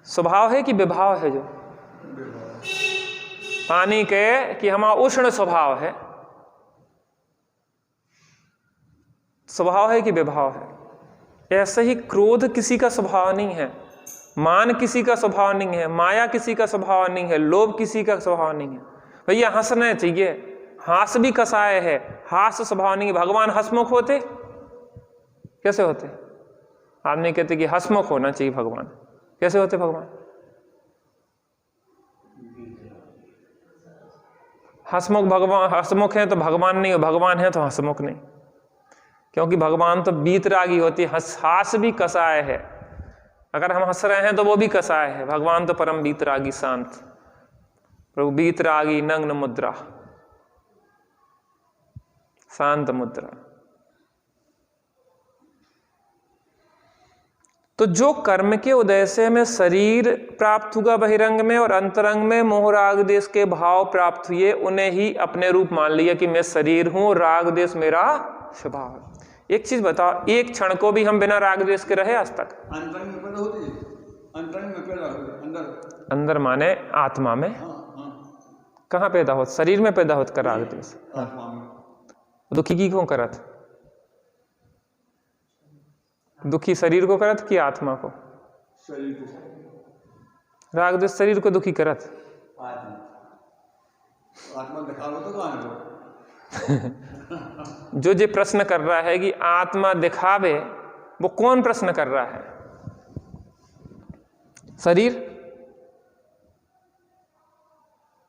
स्वभाव है कि विभाव है? जो पानी के कि हमारा उष्ण स्वभाव है, स्वभाव है कि विभाव है? ऐसे ही क्रोध किसी का स्वभाव नहीं है, मान किसी का स्वभाव नहीं है, माया किसी का स्वभाव नहीं है, लोभ किसी का स्वभाव नहीं है। भैया हंसना चाहिए, हास भी कसाय है, हास स्वभाव नहीं है। भगवान हंसमुख होते? कैसे होते? आप नहीं कहते कि हंसमुख होना चाहिए भगवान, कैसे होते भगवान? हंसमुख भगवान, हंसमुख है तो भगवान नहीं, भगवान है तो हंसमुख नहीं, क्योंकि भगवान तो बीतरागी होती है, हास भी कसाय है। अगर हम हंस रहे हैं तो वो भी कसाय है। भगवान तो परम बीतरागी शांत प्रभु, बीतरागी नग्न मुद्रा, शांत मुद्रा। तो जो कर्म के उदय से हमें शरीर प्राप्त हुआ बहिरंग में और अंतरंग में मोह राग देश के भाव प्राप्त हुए, उन्हें ही अपने रूप मान लिया कि मैं शरीर हूं, राग देश मेरा स्वभाव है। एक चीज बताओ, एक क्षण को भी हम बिना राग देश के रहे आज तक? अंतरंग में पैदा होती है, अंतरंग में पैदा होती, अंदर अंदर माने आत्मा में। कहाँ पैदा होता? शरीर में पैदा होता राग देश। आत्मा में। दुखी की क्यों करत? दुखी शरीर को करत कि आत्मा को? शरीर को। राग देश शरीर को दुखी करत। आत्मा दिखाओ तो कहाँ है? जो ये प्रश्न कर रहा है कि आत्मा दिखावे, वो कौन प्रश्न कर रहा है? शरीर?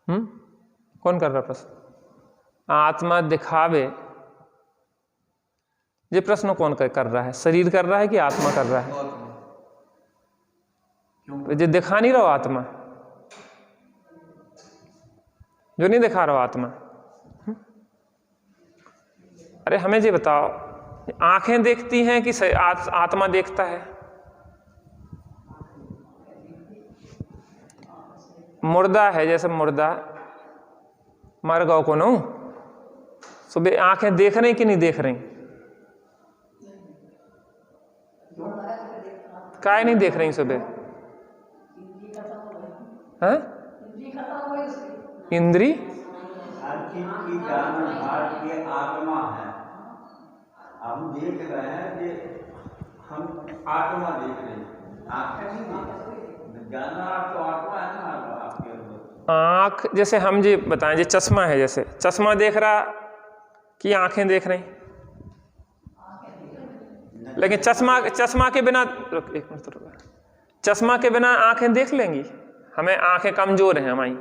कौन कर रहा प्रश्न? आत्मा दिखावे, ये प्रश्न कौन कर रहा है? शरीर कर रहा है कि आत्मा कर रहा है? जो दिखा नहीं रहा आत्मा, जो नहीं दिखा रहा आत्मा। अरे हमें ये बताओ, आंखें देखती हैं कि आत्मा देखता है? मुर्दा है, जैसे मुर्दा मर गौ को नो, सुबह आंखें देख रही कि नहीं देख रही? काय नहीं देख रही सुबह? हाँ? इंद्री आत्मा है, हम देख रहे हैं कि हम आत्मा देख रहे हैं, आंखें नहीं देख। जानना तो आत्मा है ना आपके अंदर। आँख, जैसे हम जी बताएं, जो चश्मा है, जैसे चश्मा देख रहा कि आंखें देख रही? लेकिन चश्मा के बिना, एक मिनट तो रुको, चश्मा के बिना आंखें देख लेंगी? हमें आंखें कमजोर हैं हमारी,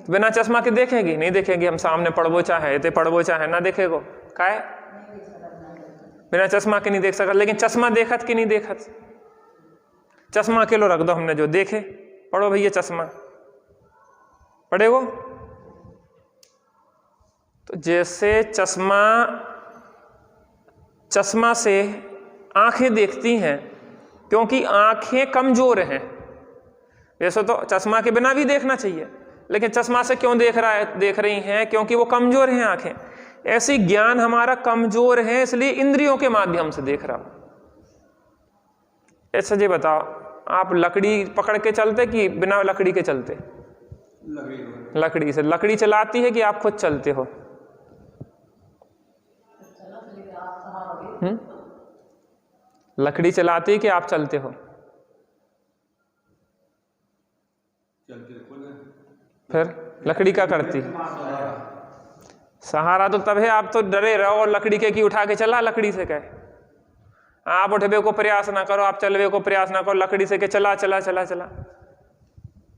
बिना चश्मा के देखेंगी? नहीं देखेंगी। हम सामने पढ़बो चाहे ते पढ़बो चाहे ना देखेगो, काहे? बिना चश्मा के नहीं देख सकत। लेकिन चश्मा देखत कि नहीं देखत? चश्मा के लो रख दो हमने, जो देखे पढ़ो भैया चश्मा, पढ़ेगो? तो जैसे चश्मा से आंखें देखती हैं, क्योंकि आंखें कमजोर हैं। वैसे तो चश्मा के बिना भी देखना चाहिए, लेकिन चश्मा से क्यों देख रही हैं? क्योंकि वो कमजोर हैं आंखें। ऐसी ज्ञान हमारा कमजोर है, इसलिए इंद्रियों के माध्यम से देख रहा हूं। ऐसा जी बताओ, आप लकड़ी पकड़ के चलते कि बिना लकड़ी के चलते? लकड़ी से। लकड़ी चलाती है कि आप खुद चलते हो? लकड़ी चलाती है कि आप चलते हो? फिर लकड़ी क्या करती? सहारा तो तब है, आप तो डरे रहो और लकड़ी के की उठा के चला लकड़ी से कहे। आप उठबे को प्रयास ना करो, आप चलवे को प्रयास ना करो, लकड़ी से के चला चला चला चला,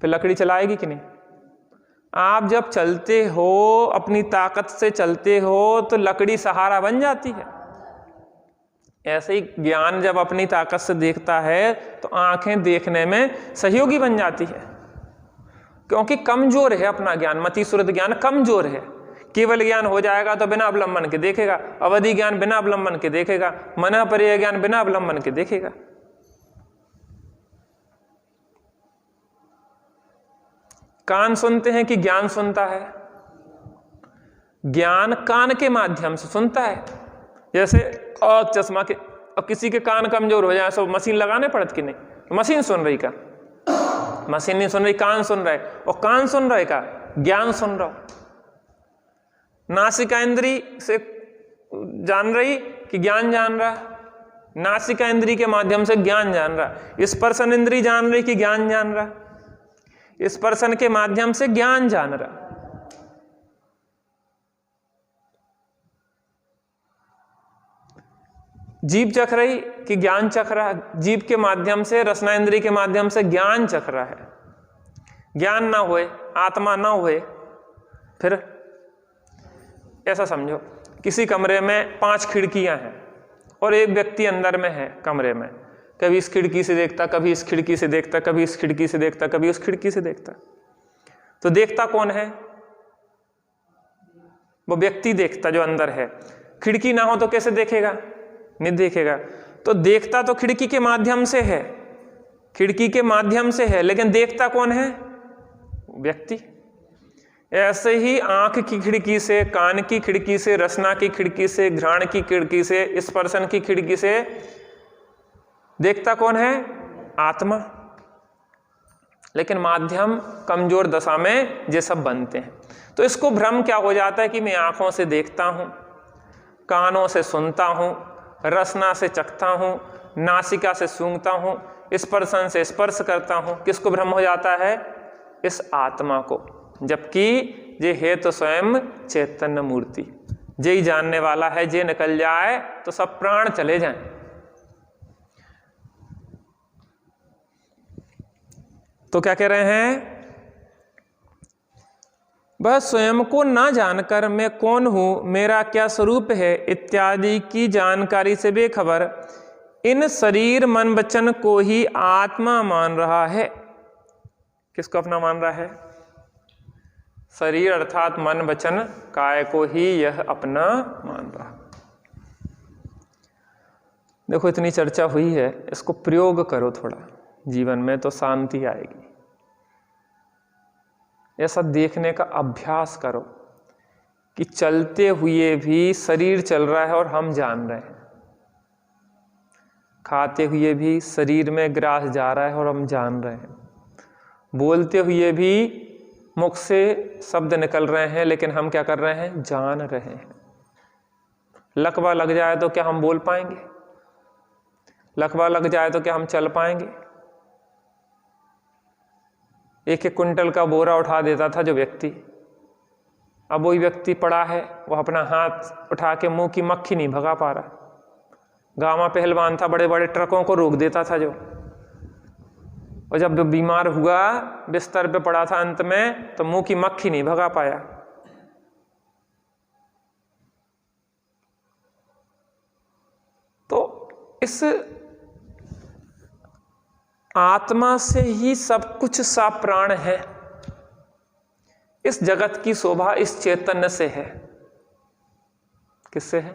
फिर लकड़ी चलाएगी कि नहीं? आप जब चलते हो, अपनी ताकत से चलते हो, तो लकड़ी सहारा बन जाती है। ऐसे ही ज्ञान जब अपनी ताकत से देखता है, तो आंखें देखने में सहयोगी बन जाती है, क्योंकि कमजोर है अपना ज्ञान। मति सुरत ज्ञान कमजोर है। केवल ज्ञान हो जाएगा तो बिना अवलंबन के देखेगा, अवधि ज्ञान बिना अवलंबन के देखेगा, मन पर्याय ज्ञान बिना अवलंबन के देखेगा। कान सुनते हैं कि ज्ञान सुनता है? ज्ञान कान के माध्यम से सुनता है। जैसे चश्मा के, अब किसी के कान कमजोर हो जाए, सो मशीन लगाने पड़त कि नहीं? मशीन सुन रही का? मशीन नहीं सुन रही, कान सुन रहा है। और कान सुन रहा है का? ज्ञान सुन रहा। नासिका इंद्री से जान रही कि ज्ञान जान रहा? नासिका इंद्री के माध्यम से ज्ञान जान रहा। स्पर्शन इंद्री जान रही कि ज्ञान जान रहा? स्पर्शन के माध्यम से ज्ञान जान रहा। जीभ चख रही कि ज्ञान चख रहा? जीभ के माध्यम से, रसना इंद्री के माध्यम से ज्ञान चख रहा है। ज्ञान ना होए, आत्मा ना होए, फिर ऐसा समझो, किसी कमरे में 5 खिड़कियां हैं और एक व्यक्ति अंदर में है कमरे में। कभी इस खिड़की से देखता, कभी इस खिड़की से देखता, कभी इस खिड़की से देखता, कभी उस खिड़की से देखता। तो देखता कौन है? वो व्यक्ति देखता जो अंदर है। खिड़की ना हो तो कैसे देखेगा? नहीं देखेगा। तो देखता तो खिड़की के माध्यम से है, खिड़की के माध्यम से है, लेकिन देखता कौन है? व्यक्ति। ऐसे ही आंख की खिड़की से, कान की खिड़की से, रसना की खिड़की से, घ्राण की खिड़की से, स्पर्शन की खिड़की से देखता कौन है? आत्मा। लेकिन माध्यम कमजोर दशा में ये सब बनते हैं। तो इसको भ्रम क्या हो जाता है कि मैं आंखों से देखता हूं, कानों से सुनता हूं, रसना से चखता हूं, नासिका से सूंघता हूं, स्पर्शन से स्पर्श करता हूं। किसको भ्रम हो जाता है? इस आत्मा को। जबकि ये है तो स्वयं चैतन्य मूर्ति। जे ही जानने वाला है, जे निकल जाए तो सब प्राण चले जाएं। तो क्या कह रहे हैं? वह स्वयं को ना जानकर मैं कौन हूं, मेरा क्या स्वरूप है इत्यादि की जानकारी से बेखबर इन शरीर मन वचन को ही आत्मा मान रहा है। किसको अपना मान रहा है? शरीर अर्थात मन वचन काय को ही यह अपना मान रहा। देखो इतनी चर्चा हुई है, इसको प्रयोग करो थोड़ा जीवन में तो शांति आएगी। ऐसा देखने का अभ्यास करो कि चलते हुए भी शरीर चल रहा है और हम जान रहे हैं, खाते हुए भी शरीर में ग्रास जा रहा है और हम जान रहे हैं, बोलते हुए भी मुख से शब्द निकल रहे हैं लेकिन हम क्या कर रहे हैं? जान रहे हैं। लकवा लग जाए तो क्या हम बोल पाएंगे? लकवा लग जाए तो क्या हम चल पाएंगे? एक एक कुंटल का बोरा उठा देता था जो व्यक्ति, अब वही व्यक्ति पड़ा है, वो अपना हाथ उठा के मुंह की मक्खी नहीं भगा पा रहा। गामा पहलवान था, बड़े बड़े ट्रकों को रोक देता था जो, और जब बीमार हुआ बिस्तर पे पड़ा था अंत में, तो मुंह की मक्खी नहीं भगा पाया। तो इस आत्मा से ही सब कुछ सा प्राण है। इस जगत की शोभा इस चैतन्य से है। किससे है?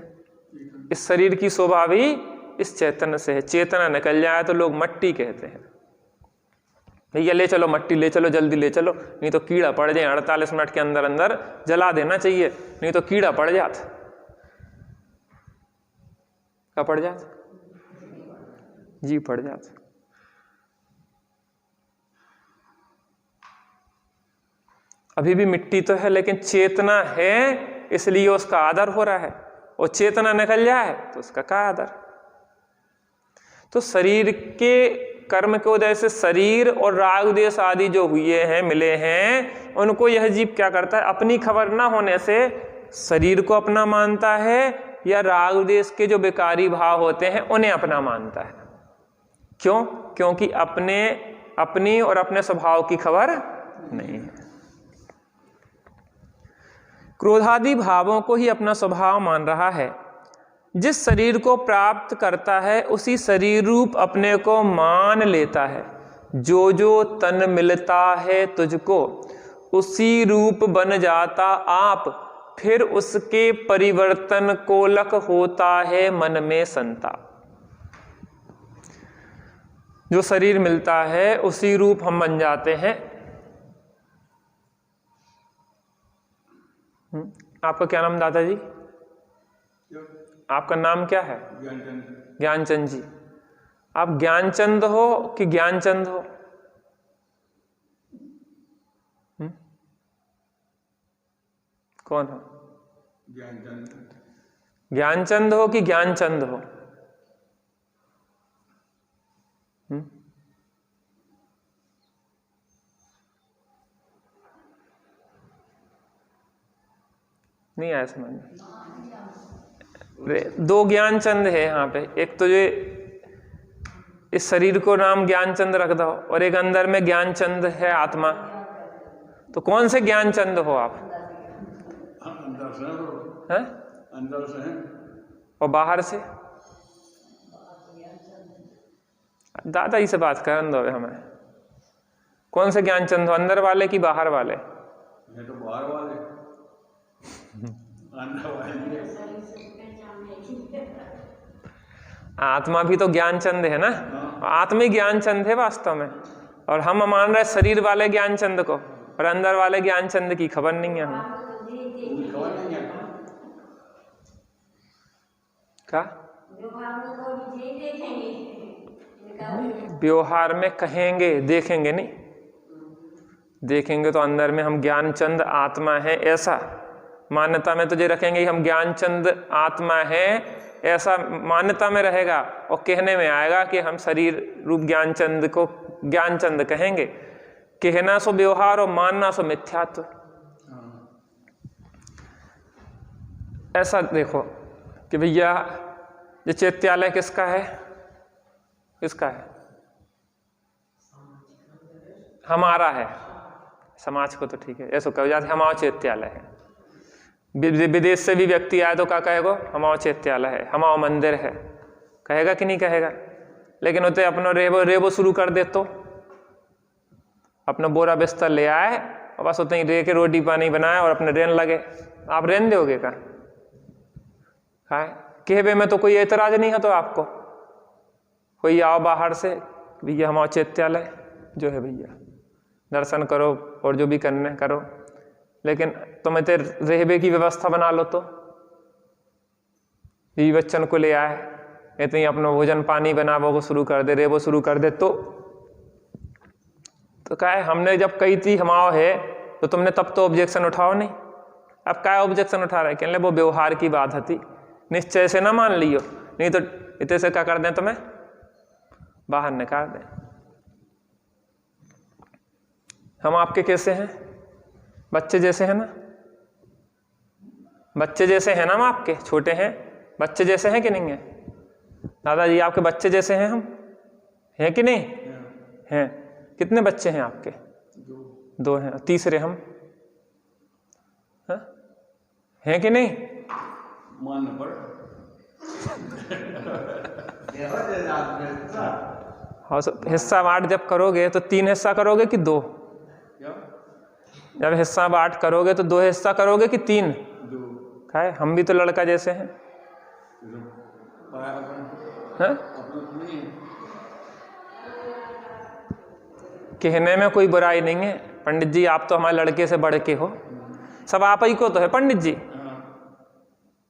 इस शरीर की शोभा भी इस चैतन्य से है। चेतना निकल जाए तो लोग मट्टी कहते हैं। भैया ले चलो मट्टी, ले चलो जल्दी ले चलो, नहीं तो कीड़ा पड़ जाए। 48 मिनट के अंदर अंदर जला देना चाहिए, नहीं तो कीड़ा पड़ जाता। क्या पड़ जाता? जी पड़ जाता। अभी भी मिट्टी तो है लेकिन चेतना है, इसलिए उसका आदर हो रहा है, और चेतना निकल जाए तो उसका क्या आदर। तो शरीर के कर्म के वजह से शरीर और राग देश आदि जो हुए हैं, मिले हैं, उनको यह जीव क्या करता है? अपनी खबर ना होने से शरीर को अपना मानता है, या राग देश के जो विकारी भाव होते हैं उन्हें अपना मानता है। क्यों? क्योंकि अपनी और अपने स्वभाव की खबर नहीं है। क्रोधादि भावों को ही अपना स्वभाव मान रहा है। जिस शरीर को प्राप्त करता है उसी शरीर रूप अपने को मान लेता है। जो जो तन मिलता है तुझको उसी रूप बन जाता आप, फिर उसके परिवर्तन को लक होता है मन में संताप। जो शरीर मिलता है उसी रूप हम बन जाते हैं। आपका क्या नाम दादाजी? आपका नाम क्या है? ज्ञानचंद जी। आप ज्ञानचंद हो कि ज्ञानचंद हो? कौन हो? ज्ञानचंद हो कि ज्ञानचंद हो? नहीं आया समझ में? दो ज्ञानचंद है यहाँ पे। एक तो ये इस शरीर को नाम ज्ञानचंद रख दो, और एक अंदर में ज्ञानचंद है आत्मा। तो कौन से ज्ञानचंद हो आप? अंदर से हैं? अंदर से और बाहर से? दादा जी से बात करने दो हमें। कौन से ज्ञानचंद हो, अंदर वाले कि बाहर वाले? ये तो बाहर वाले, अंदर वाले। आत्मा भी तो ज्ञान चंद है ना, आत्मा ही ज्ञान चंद है वास्तव में। और हम मान रहे शरीर वाले ज्ञान चंद को, और अंदर वाले ज्ञान चंद की खबर नहीं है हमें। क्या व्यवहार में कहेंगे, देखेंगे नहीं। देखेंगे तो अंदर में हम ज्ञानचंद आत्मा है ऐसा मान्यता में तुझे रखेंगे, हम ज्ञानचंद आत्मा है ऐसा मान्यता में रहेगा, और कहने में आएगा कि हम शरीर रूप ज्ञानचंद को ज्ञानचंद कहेंगे। कहना सो व्यवहार और मानना सो मिथ्यात्व। ऐसा देखो कि भैया ये चैत्यालय किसका है? किसका है? हमारा है। समाज को तो ठीक है, ऐसा कहो जाते हमारा चैत्यालय है। विदेश से भी व्यक्ति आए तो क्या कहेगो? हमारा चैत्यालय है, हमारा मंदिर है, कहेगा कि नहीं कहेगा? लेकिन उते अपनो रेबो शुरू कर दे तो अपना बोरा बिस्तर ले आए और बस उतनी रे के रोटी पानी बनाए और अपने रेन लगे, आप रेन दोगे क्या? कहवे में तो कोई एतराज नहीं है तो आपको कोई आओ बाहर से, भैया हमारा चैत्यालय जो है भैया दर्शन करो और जो भी करने करो, लेकिन तुम इतने रहबे की व्यवस्था बना लो। तो ये बच्चन को ले आए, इतनी अपना भोजन पानी बनावो को शुरू कर दे, रेबो शुरू कर दे तो क्या है? हमने जब कही थी हमारा है तो तुमने तब तो ऑब्जेक्शन उठाओ नहीं। अब क्या ऑब्जेक्शन उठा रहे? कहने वो व्यवहार की बात थी, निश्चय से ना मान लियो, नहीं तो इतने से क्या कर दें तुम्हें बाहर निकाल दें। हम आपके कैसे हैं? बच्चे जैसे हैं ना, बच्चे जैसे हैं ना, हम आपके छोटे हैं, बच्चे जैसे हैं कि नहीं है? दादाजी आपके बच्चे जैसे हैं हम, हैं कि नहीं हैं? कितने बच्चे हैं आपके? दो हैं, तीसरे हम हैं कि नहीं? मान पर हाँ, हिस्सा बांट जब करोगे तो 3 हिस्सा करोगे कि 2? जब हिस्सा बांट करोगे तो 2 हिस्सा करोगे कि 3? खाए हम भी तो लड़का जैसे हैं, हैं? कहने में कोई बुराई नहीं है। पंडित जी आप तो हमारे लड़के से बढ़ के हो, सब आप ही को तो है पंडित जी,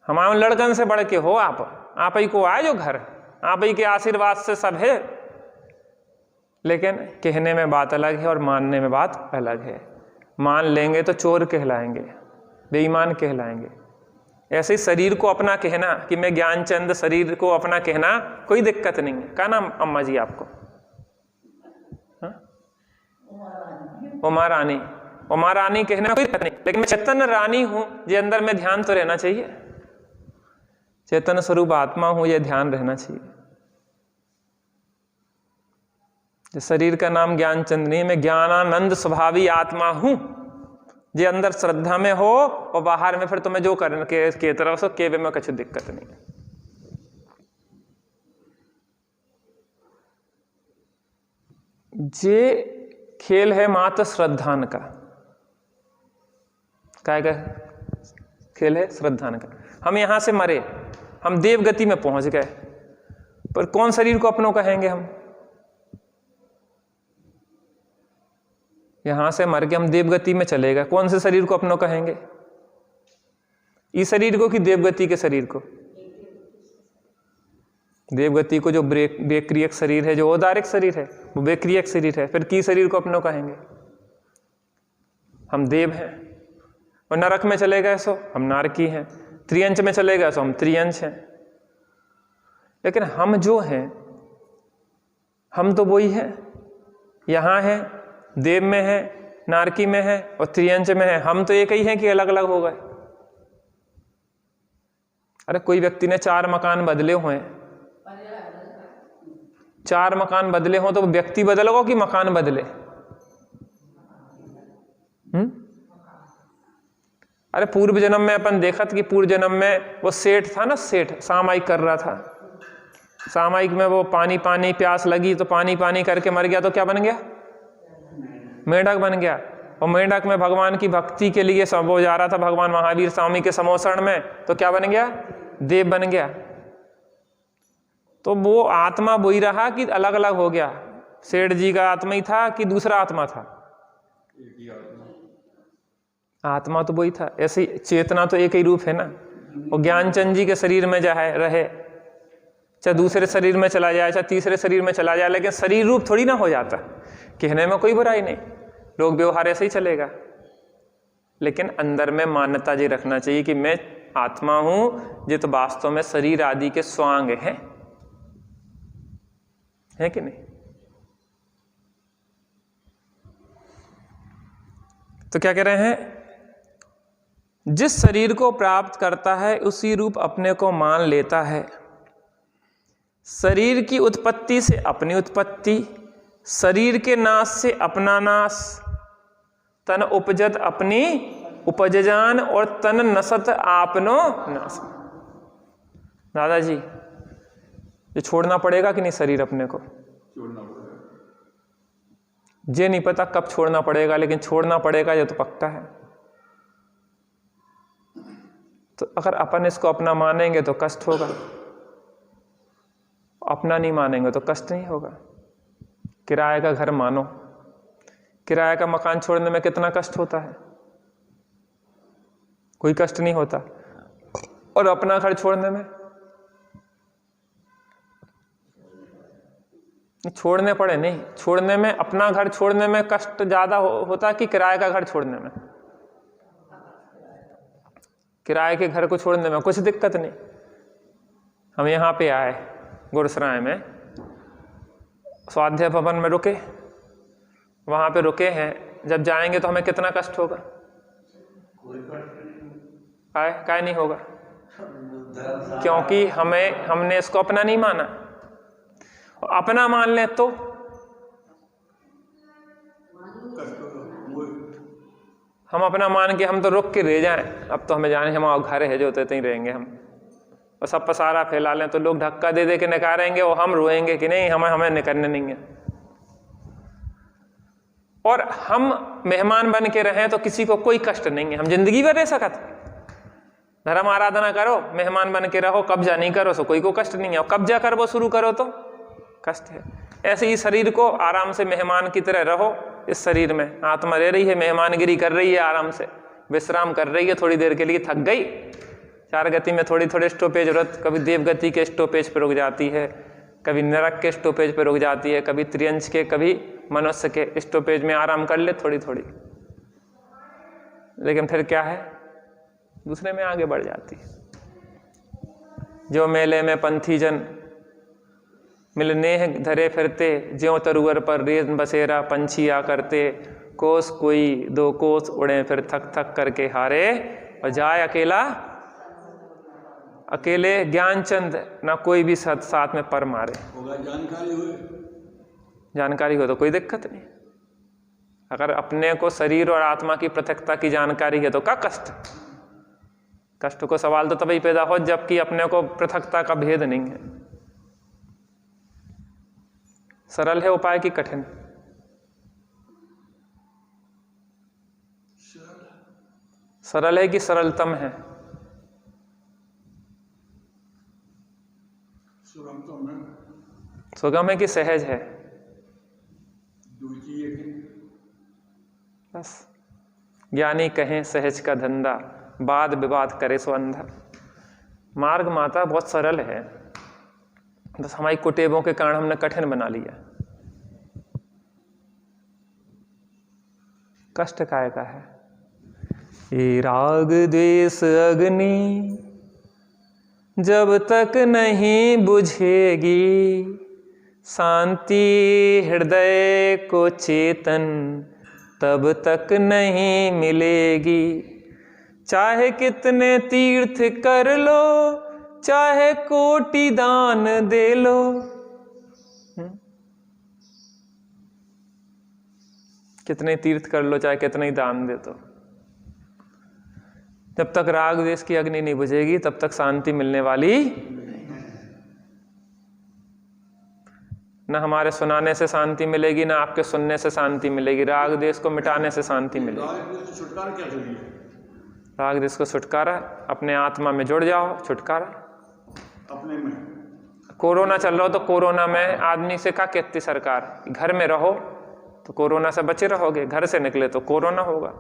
हमारे लड़कन से बढ़ के हो आप ही को आए जो घर, आप ही के आशीर्वाद से सब है। लेकिन कहने में बात अलग है और मानने में बात अलग है। मान लेंगे तो चोर कहलाएंगे, बेईमान कहलाएंगे। ऐसे ही शरीर को अपना कहना कि मैं ज्ञानचंद, शरीर को अपना कहना कोई दिक्कत नहीं है। क्या नाम अम्मा जी आपको? उमा रानी। उमा रानी कहना कोई दिक्कत नहीं, लेकिन मैं चैतन्य रानी हूं, ये अंदर में ध्यान तो रहना चाहिए। चैतन्य स्वरूप आत्मा हूं, यह ध्यान रहना चाहिए। शरीर का नाम ज्ञानचंद नहीं, मैं ज्ञानानंद स्वभावी आत्मा हूं। जे अंदर श्रद्धा में हो और बाहर में फिर तुम्हें जो करने के तरफ से केवे में कुछ दिक्कत नहीं। जे खेल है मात्र श्रद्धान का। क्या खेल है? श्रद्धान का। हम यहां से मरे, हम देव गति में पहुंच गए, पर कौन शरीर को अपनों कहेंगे? हम यहां से मर के हम देवगति में चले गए, कौन से शरीर को अपनों कहेंगे? इस शरीर को कि देवगति के शरीर को? देवगति को जो बेक्रियक शरीर है, जो औदारिक शरीर है, वो बेक्रियक शरीर है। फिर की शरीर को अपनों कहेंगे? हम देव हैं। और नरक में चले गए सो हम नारकी हैं, त्रियंच में चले गए सो हम त्रियंच हैं। लेकिन हम जो हैं, हम तो वही हैं, यहां हैं, देव में है, नारकी में है और त्रियंच में है। हम तो एक ही हैं कि अलग अलग हो गए? अरे कोई व्यक्ति ने 4 मकान बदले हुए हैं, 4 मकान बदले हो तो व्यक्ति बदलेगा कि मकान बदले? अरे पूर्व जन्म में अपन देखा था कि पूर्व जन्म में वो सेठ था ना, सेठ सामायिक कर रहा था। सामायिक में वो पानी प्यास लगी तो पानी करके मर गया, तो क्या बन गया? मेढक बन गया। और मेढक में भगवान की भक्ति के लिए सब वो जा रहा था भगवान महावीर स्वामी के समोसण में, तो क्या बन गया? देव बन गया। तो वो आत्मा वही रहा कि अलग अलग हो गया? सेठ जी का आत्मा ही था कि दूसरा आत्मा था? आत्मा तो वही था। ऐसे ही चेतना तो एक ही रूप है ना। और ज्ञानचंद जी के शरीर में जाए रहे, चाहे दूसरे शरीर में चला जाए, चाहे तीसरे शरीर में चला जाए, लेकिन शरीर रूप थोड़ी ना हो जाता। कहने में कोई बुराई नहीं, लोग व्यवहार ऐसे ही चलेगा, लेकिन अंदर में मान्यता जी रखना चाहिए कि मैं आत्मा हूं, ये तो वास्तव में शरीर आदि के स्वांग है कि नहीं? तो क्या कह रहे हैं? जिस शरीर को प्राप्त करता है उसी रूप अपने को मान लेता है। शरीर की उत्पत्ति से अपनी उत्पत्ति, शरीर के नाश से अपना नाश, तन उपजत अपनी उपजजान और तन नसत आपनो नाश। दादाजी, ये छोड़ना पड़ेगा कि नहीं शरीर अपने को? छोड़ना पड़ेगा। ये नहीं पता कब छोड़ना पड़ेगा, लेकिन छोड़ना पड़ेगा, ये तो पक्का है। तो अगर अपन इसको अपना मानेंगे तो कष्ट होगा, अपना नहीं मानेंगे तो कष्ट नहीं होगा। किराए का घर मानो, किराए का मकान छोड़ने में कितना कष्ट होता है? कोई कष्ट नहीं होता। और अपना घर छोड़ने में छोड़ने पड़े नहीं, छोड़ने में, अपना घर छोड़ने में कष्ट ज्यादा होता है कि किराए का घर छोड़ने में? किराए के घर को छोड़ने में कुछ दिक्कत नहीं। हम यहाँ पे आए गुरसराय में, स्वाध्याय भवन में रुके, वहाँ पे रुके हैं, जब जाएंगे तो हमें कितना कष्ट होगा? काय नहीं होगा? क्योंकि हमने इसको अपना नहीं माना। अपना मान ले तो हम अपना मान के हम तो रुक के रह जाएं, अब तो हमें जाने हमारा घर है जो तो ही रहेंगे हम, और सब पसारा फैला लें तो लोग धक्का दे दे के निकालेंगे और हम रोएंगे कि नहीं हमें निकलने नहीं है। और हम मेहमान बन के रहें तो किसी को कोई कष्ट नहीं है, हम जिंदगी भर रह सकते। धर्म आराधना करो, मेहमान बन के रहो, कब्जा नहीं करो तो कोई को कष्ट नहीं है, और कब्जा कर वो शुरू करो तो कष्ट है। ऐसे ही शरीर को आराम से मेहमान की तरह रहो। इस शरीर में आत्मा रह रही है, मेहमानगिरी कर रही है, आराम से विश्राम कर रही है, थोड़ी देर के लिए थक गई, चार गति में थोड़ी थोड़ी स्टॉपेज व्रत, कभी देवगति के स्टॉपेज पर रुक जाती है, कभी नरक के स्टॉपेज पर रुक जाती है, कभी त्रियंश के, कभी मनुष्य के स्टॉपेज में आराम कर ले थोड़ी थोड़ी, लेकिन फिर क्या है, दूसरे में आगे बढ़ जाती है। जो मेले में पंथी जन मिलने धरे फिरते, ज्यों तरुवर पर रेन बसेरा पंछी आ करते, कोस कोई दो कोस उड़े फिर थक थक करके हारे, और जाए अकेला अकेले ज्ञानचंद, ना कोई भी साथ में पर मारे। जानकारी हो तो कोई दिक्कत नहीं। अगर अपने को शरीर और आत्मा की पृथकता की जानकारी है तो क्या कष्ट? कष्ट को सवाल तो तभी पैदा हो जबकि अपने को पृथकता का भेद नहीं है। सरल है उपाय की कठिन? सरल है कि सरलतम है? सुगम है कि सहज है? बस ज्ञानी कहें सहज का धंधा, वाद विवाद करे सो अंधा। मार्ग माता बहुत सरल है, बस हमारी कुटेबों के कारण हमने कठिन बना लिया। कष्ट काय का है? ये राग द्वेष अग्नि जब तक नहीं बुझेगी, शांति हृदय को चेतन तब तक नहीं मिलेगी। चाहे कितने तीर्थ कर लो, चाहे कोटि दान दे लो, कितने तीर्थ कर लो, चाहे कितने ही दान दे दो, जब तक राग द्वेष की अग्नि नहीं बुझेगी तब तक शांति मिलने वाली ना। हमारे सुनाने से शांति मिलेगी, ना आपके सुनने से शांति मिलेगी। राग द्वेष को मिटाने से शांति मिलेगी। छुटकारा क्या चाहिए? राग द्वेष को छुटकारा, अपने आत्मा में जुड़ जाओ, छुटकारा अपने में कोरोना चल रहा हो तो कोरोना में आदमी से क्या कहती सरकार, घर में रहो तो कोरोना से बचे रहोगे, घर से निकले तो कोरोना होगा।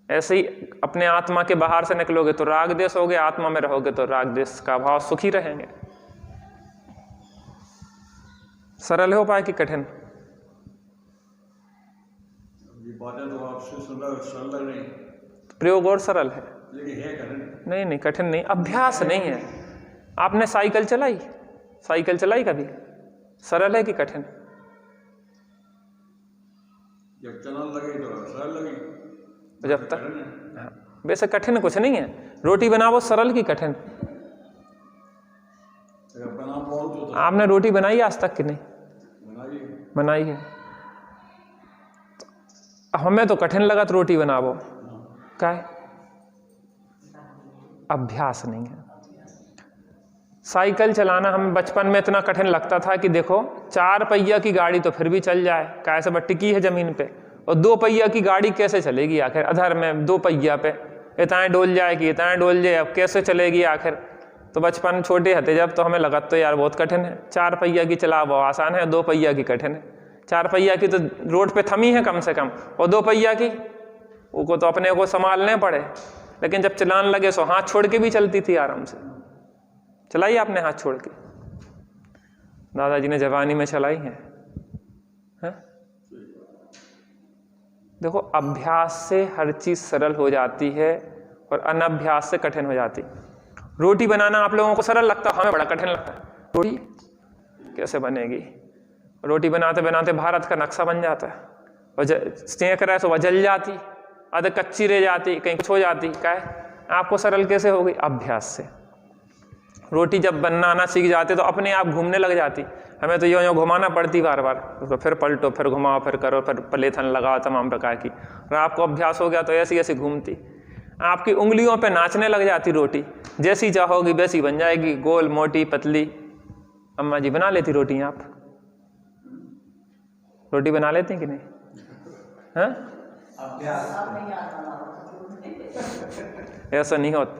ऐसे ही अपने आत्मा के बाहर से निकलोगे तो राग देश होगे, आत्मा में रहोगे तो राग देश का भाव, सुखी रहेंगे। सरल है उपाय कि कठिन? बातें तो आपसे सरल नहीं, प्रयोग और सरल है, लेकिन है कठिन। नहीं कठिन नहीं, अभ्यास नहीं है। आपने साइकिल चलाई, साइकिल चलाई कभी? सरल है कि कठिन? जब चलाने लगे तो सरल लगी, तो जब तक, हाँ, वैसे कठिन कुछ नहीं है। रोटी बनाओ सरल की कठिन? आपने रोटी बनाई आज तक कि नहीं? बनाई है। हमें तो कठिन लगा तो रोटी बनाओ, क्या है? अभ्यास नहीं है। साइकिल चलाना हमें बचपन में इतना कठिन लगता था कि देखो 4 पहिया की गाड़ी तो फिर भी चल जाए, कैसे बट टिकी है जमीन पे, और 2 पहिया की गाड़ी कैसे चलेगी आखिर? अधर में 2 पहिया पे इतना डोल जाए कि इतना डोल जाए, अब कैसे चलेगी आखिर? तो बचपन छोटे हते जब, तो हमें लगा तो यार बहुत कठिन है। 4 पहिया की चलाओ आसान है, 2 पहिया की कठिन है। 4 पहिया की तो रोड पे थमी है कम से कम, और 2 पहिया की वो तो अपने को संभालने पड़े। लेकिन जब चलाने लगे सो हाथ छोड़ के भी चलती थी आराम से। चलाई आपने हाथ छोड़ के? दादाजी ने जवानी में चलाई है? देखो, अभ्यास से हर चीज सरल हो जाती है और अनभ्यास से कठिन हो जाती। रोटी बनाना आप लोगों को सरल लगता है, हमें बड़ा कठिन लगता है। रोटी कैसे बनेगी? रोटी बनाते बनाते भारत का नक्शा बन जाता है, और सेंक रहे तो वह जल जाती, आधे कच्ची रह जाती, कहीं कुछ हो जाती। क्या है? आपको सरल कैसे होगी? अभ्यास से। रोटी जब बनना आना सीख जाते तो अपने आप घूमने लग जाती। हमें तो यूँ घुमाना पड़ती बार बार, उसको फिर पलटो, फिर घुमाओ, फिर करो, फिर पलेथन लगाओ तमाम प्रकार की। और आपको अभ्यास हो गया तो ऐसी ऐसी घूमती, आपकी उंगलियों पे नाचने लग जाती रोटी। जैसी चाहोगी वैसी बन जाएगी, गोल, मोटी, पतली। अम्मा जी बना लेती रोटी? आप रोटी बना लेती हैं कि नहीं? हाँ, ऐसा नहीं होता।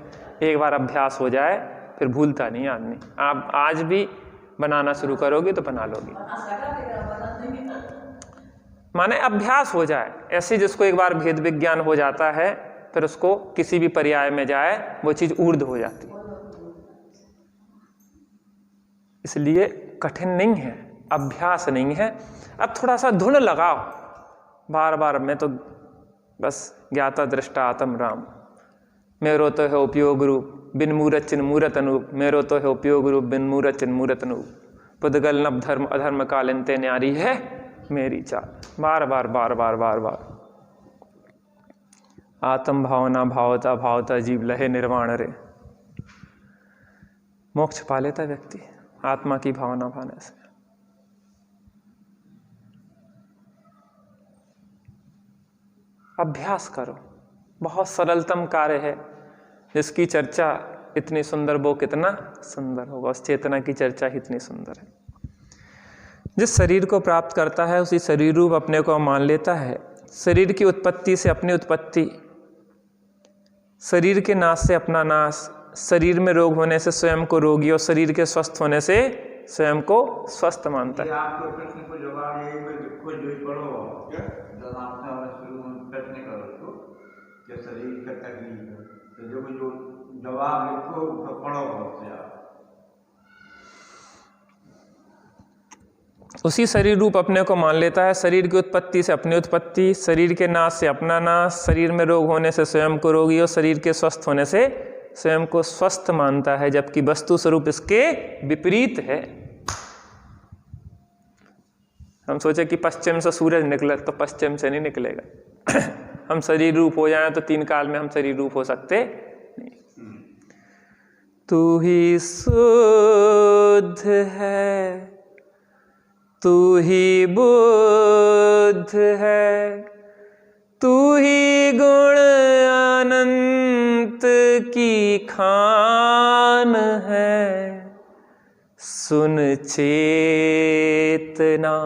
एक बार अभ्यास हो जाए फिर भूलता नहीं आदमी। आप आज भी बनाना शुरू करोगे तो बना लोगे, माने अभ्यास हो जाए। ऐसे जिसको एक बार भेद विज्ञान हो जाता है, फिर उसको किसी भी पर्याय में जाए वो चीज ऊर्ध्व हो जाती है। इसलिए कठिन नहीं है, अभ्यास नहीं है। अब थोड़ा सा धुन लगाओ बार बार। मैं तो बस ज्ञाता दृष्टा आत्म राम, मेरो तो है उपयोग रूप, बिन मूरत चिन्ह मूरत अनूप। मेरो तो है उपयोग रूप, बिन मूरत चिन्ह मूरत अनूप। पुद्गल नभ धर्म अधर्म कालिंते न्यारी है मेरी चाल। बार बार बार बार बार बार। आत्म भावना भावता भावता जीव लहे निर्वाण रे। मोक्ष पा लेता व्यक्ति आत्मा की भावना भाने से। अभ्यास करो, बहुत सरलतम कार्य है। जिसकी चर्चा इतनी सुंदर वो कितना सुंदर होगा। उस चेतना की चर्चा ही इतनी सुंदर है। जिस शरीर को प्राप्त करता है उसी शरीर रूप अपने को मान लेता है। शरीर की उत्पत्ति से अपनी उत्पत्ति, शरीर के नाश से अपना नाश, शरीर में रोग होने से स्वयं को रोगी और शरीर के स्वस्थ होने से स्वयं को स्वस्थ मानता है। आपके प्रश्न को जवाब यही खुद जो पढ़ो, जब आपका शुरू में प्रश्न करो तो क्या शरीर का तकलीफ है, तो जो जवाब लिखो तो पढ़ो उससे आप। उसी शरीर रूप अपने को मान लेता है। शरीर की उत्पत्ति से अपनी उत्पत्ति, शरीर के नाश से अपना नाश, शरीर में रोग होने से स्वयं को रोगी और शरीर के स्वस्थ होने से स्वयं को स्वस्थ मानता है, जबकि वस्तु स्वरूप इसके विपरीत है। हम सोचे कि पश्चिम से सूरज निकले, तो पश्चिम से नहीं निकलेगा। हम शरीर रूप हो जाएं तो 3 काल में हम शरीर रूप हो सकते नहीं। तू ही शुद्ध है, तू ही बुद्ध है, तू ही गुण अनंत की खान है। सुन चेतना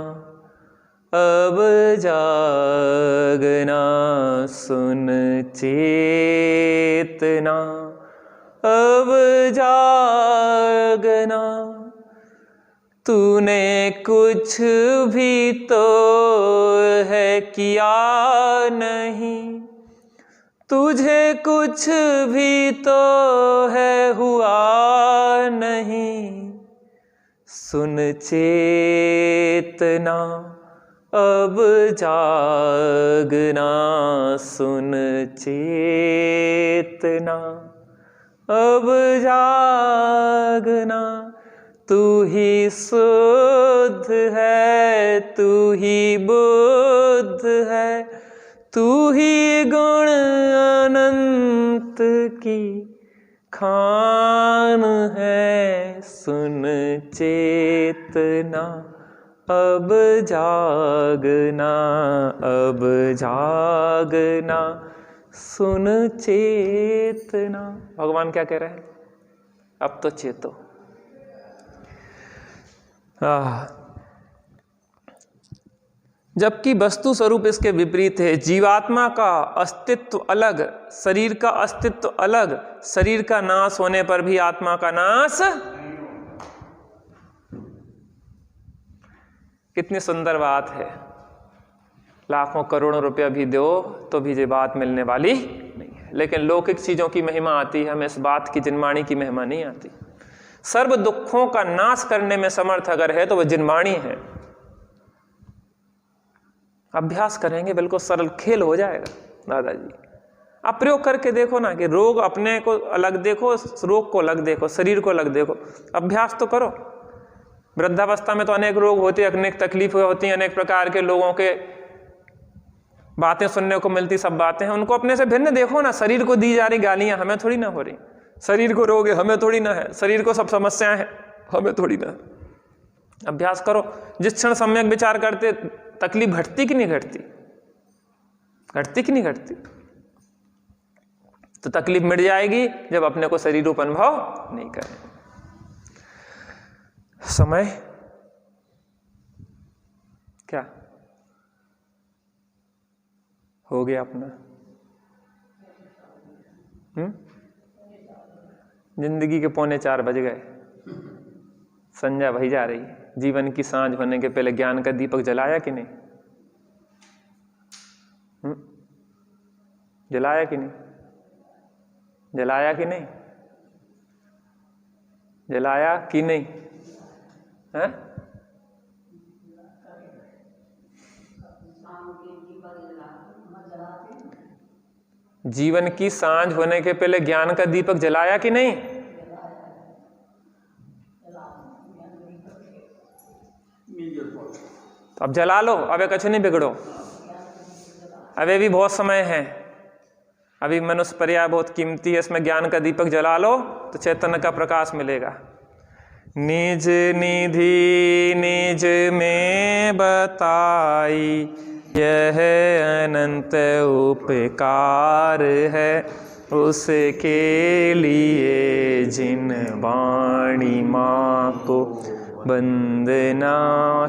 अब जागना, सुन चेतना अब जागना। तूने कुछ भी तो है किया नहीं, तुझे कुछ भी तो है हुआ नहीं। सुन चेतना अब जागना, सुन चेतना अब जागना। तू ही शुद्ध है, तू ही बुद्ध है, तू ही गुण अनंत की खान है। सुन चेतना अब जागना, अब जागना, सुन चेतना। भगवान क्या कह रहे हैं? अब तो चेतो। जबकि वस्तु स्वरूप इसके विपरीत है। जीवात्मा का अस्तित्व अलग, शरीर का अस्तित्व अलग। शरीर का नाश होने पर भी आत्मा का नाश। कितनी सुंदर बात है। लाखों करोड़ों रुपया भी दो तो भी ये बात मिलने वाली नहीं है। लेकिन लौकिक चीजों की महिमा आती है, हमें इस बात की, जिनवाणी की महिमा नहीं आती। सर्व दुखों का नाश करने में समर्थ अगर है तो वह जिनवाणी है। अभ्यास करेंगे बिल्कुल सरल खेल हो जाएगा दादाजी। आप प्रयोग करके देखो ना कि रोग अपने को अलग देखो, रोग को अलग देखो, शरीर को अलग देखो। अभ्यास तो करो। वृद्धावस्था में तो अनेक रोग होते हैं, अनेक तकलीफें होती हैं, अनेक प्रकार के लोगों के बातें सुनने को मिलती, सब बातें हैं। उनको अपने से भिन्न देखो ना। शरीर को दी जा रही गालियां हमें थोड़ी ना हो रही। शरीर को रोग है हमें थोड़ी ना है। शरीर को सब समस्याएं हैं हमें थोड़ी ना है। अभ्यास करो। जिस क्षण सम्यक विचार करते तकलीफ घटती कि नहीं घटती? घटती कि नहीं घटती? तो तकलीफ मिट जाएगी जब अपने को शरीर रूप अनुभव नहीं करें। समय क्या हो गया अपना? जिंदगी के 3:45 बज गए। संध्या वही जा रही है। जीवन की सांझ होने के पहले ज्ञान का दीपक जलाया कि नहीं? जलाया कि नहीं? जलाया कि नहीं? जलाया कि नहीं? है? जीवन की सांझ होने के पहले ज्ञान का दीपक जलाया कि नहीं? तो अब जला लो, अब कुछ नहीं बिगड़ो। अभी भी बहुत समय है। अभी मनुष्य पर्याय बहुत कीमती है, इसमें ज्ञान का दीपक जला लो तो चैतन्य का प्रकाश मिलेगा। निज निधि निज में बताई, यह अनंत उपकार है उसके लिए जिन वाणी माँ को वंदना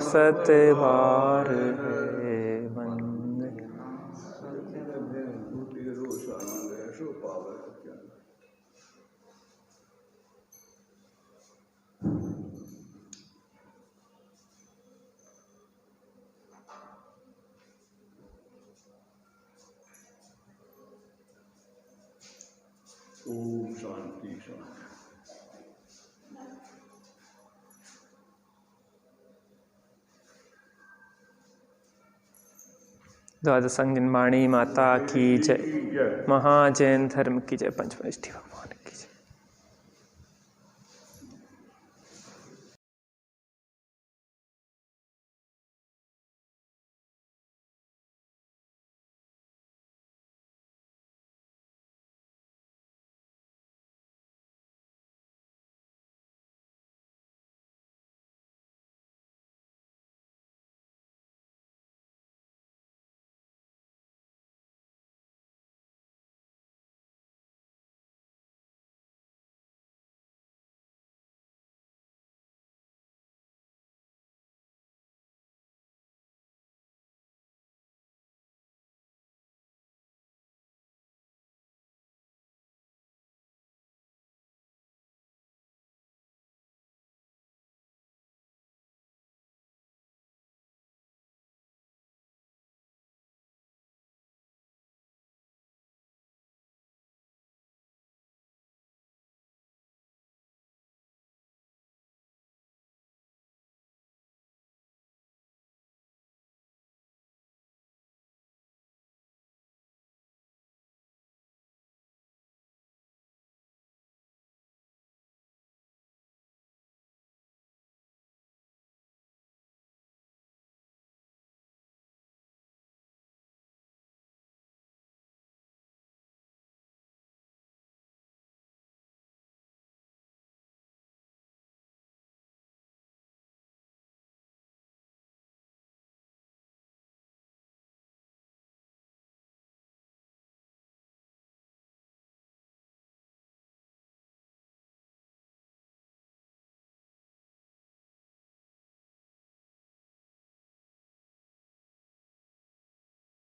सतबार है। वंदना ओम शांति शांति। द्वादश संज्ञन वाणी माता की जय। महाजैन धर्म की जय। पंचमष्टि भगवान।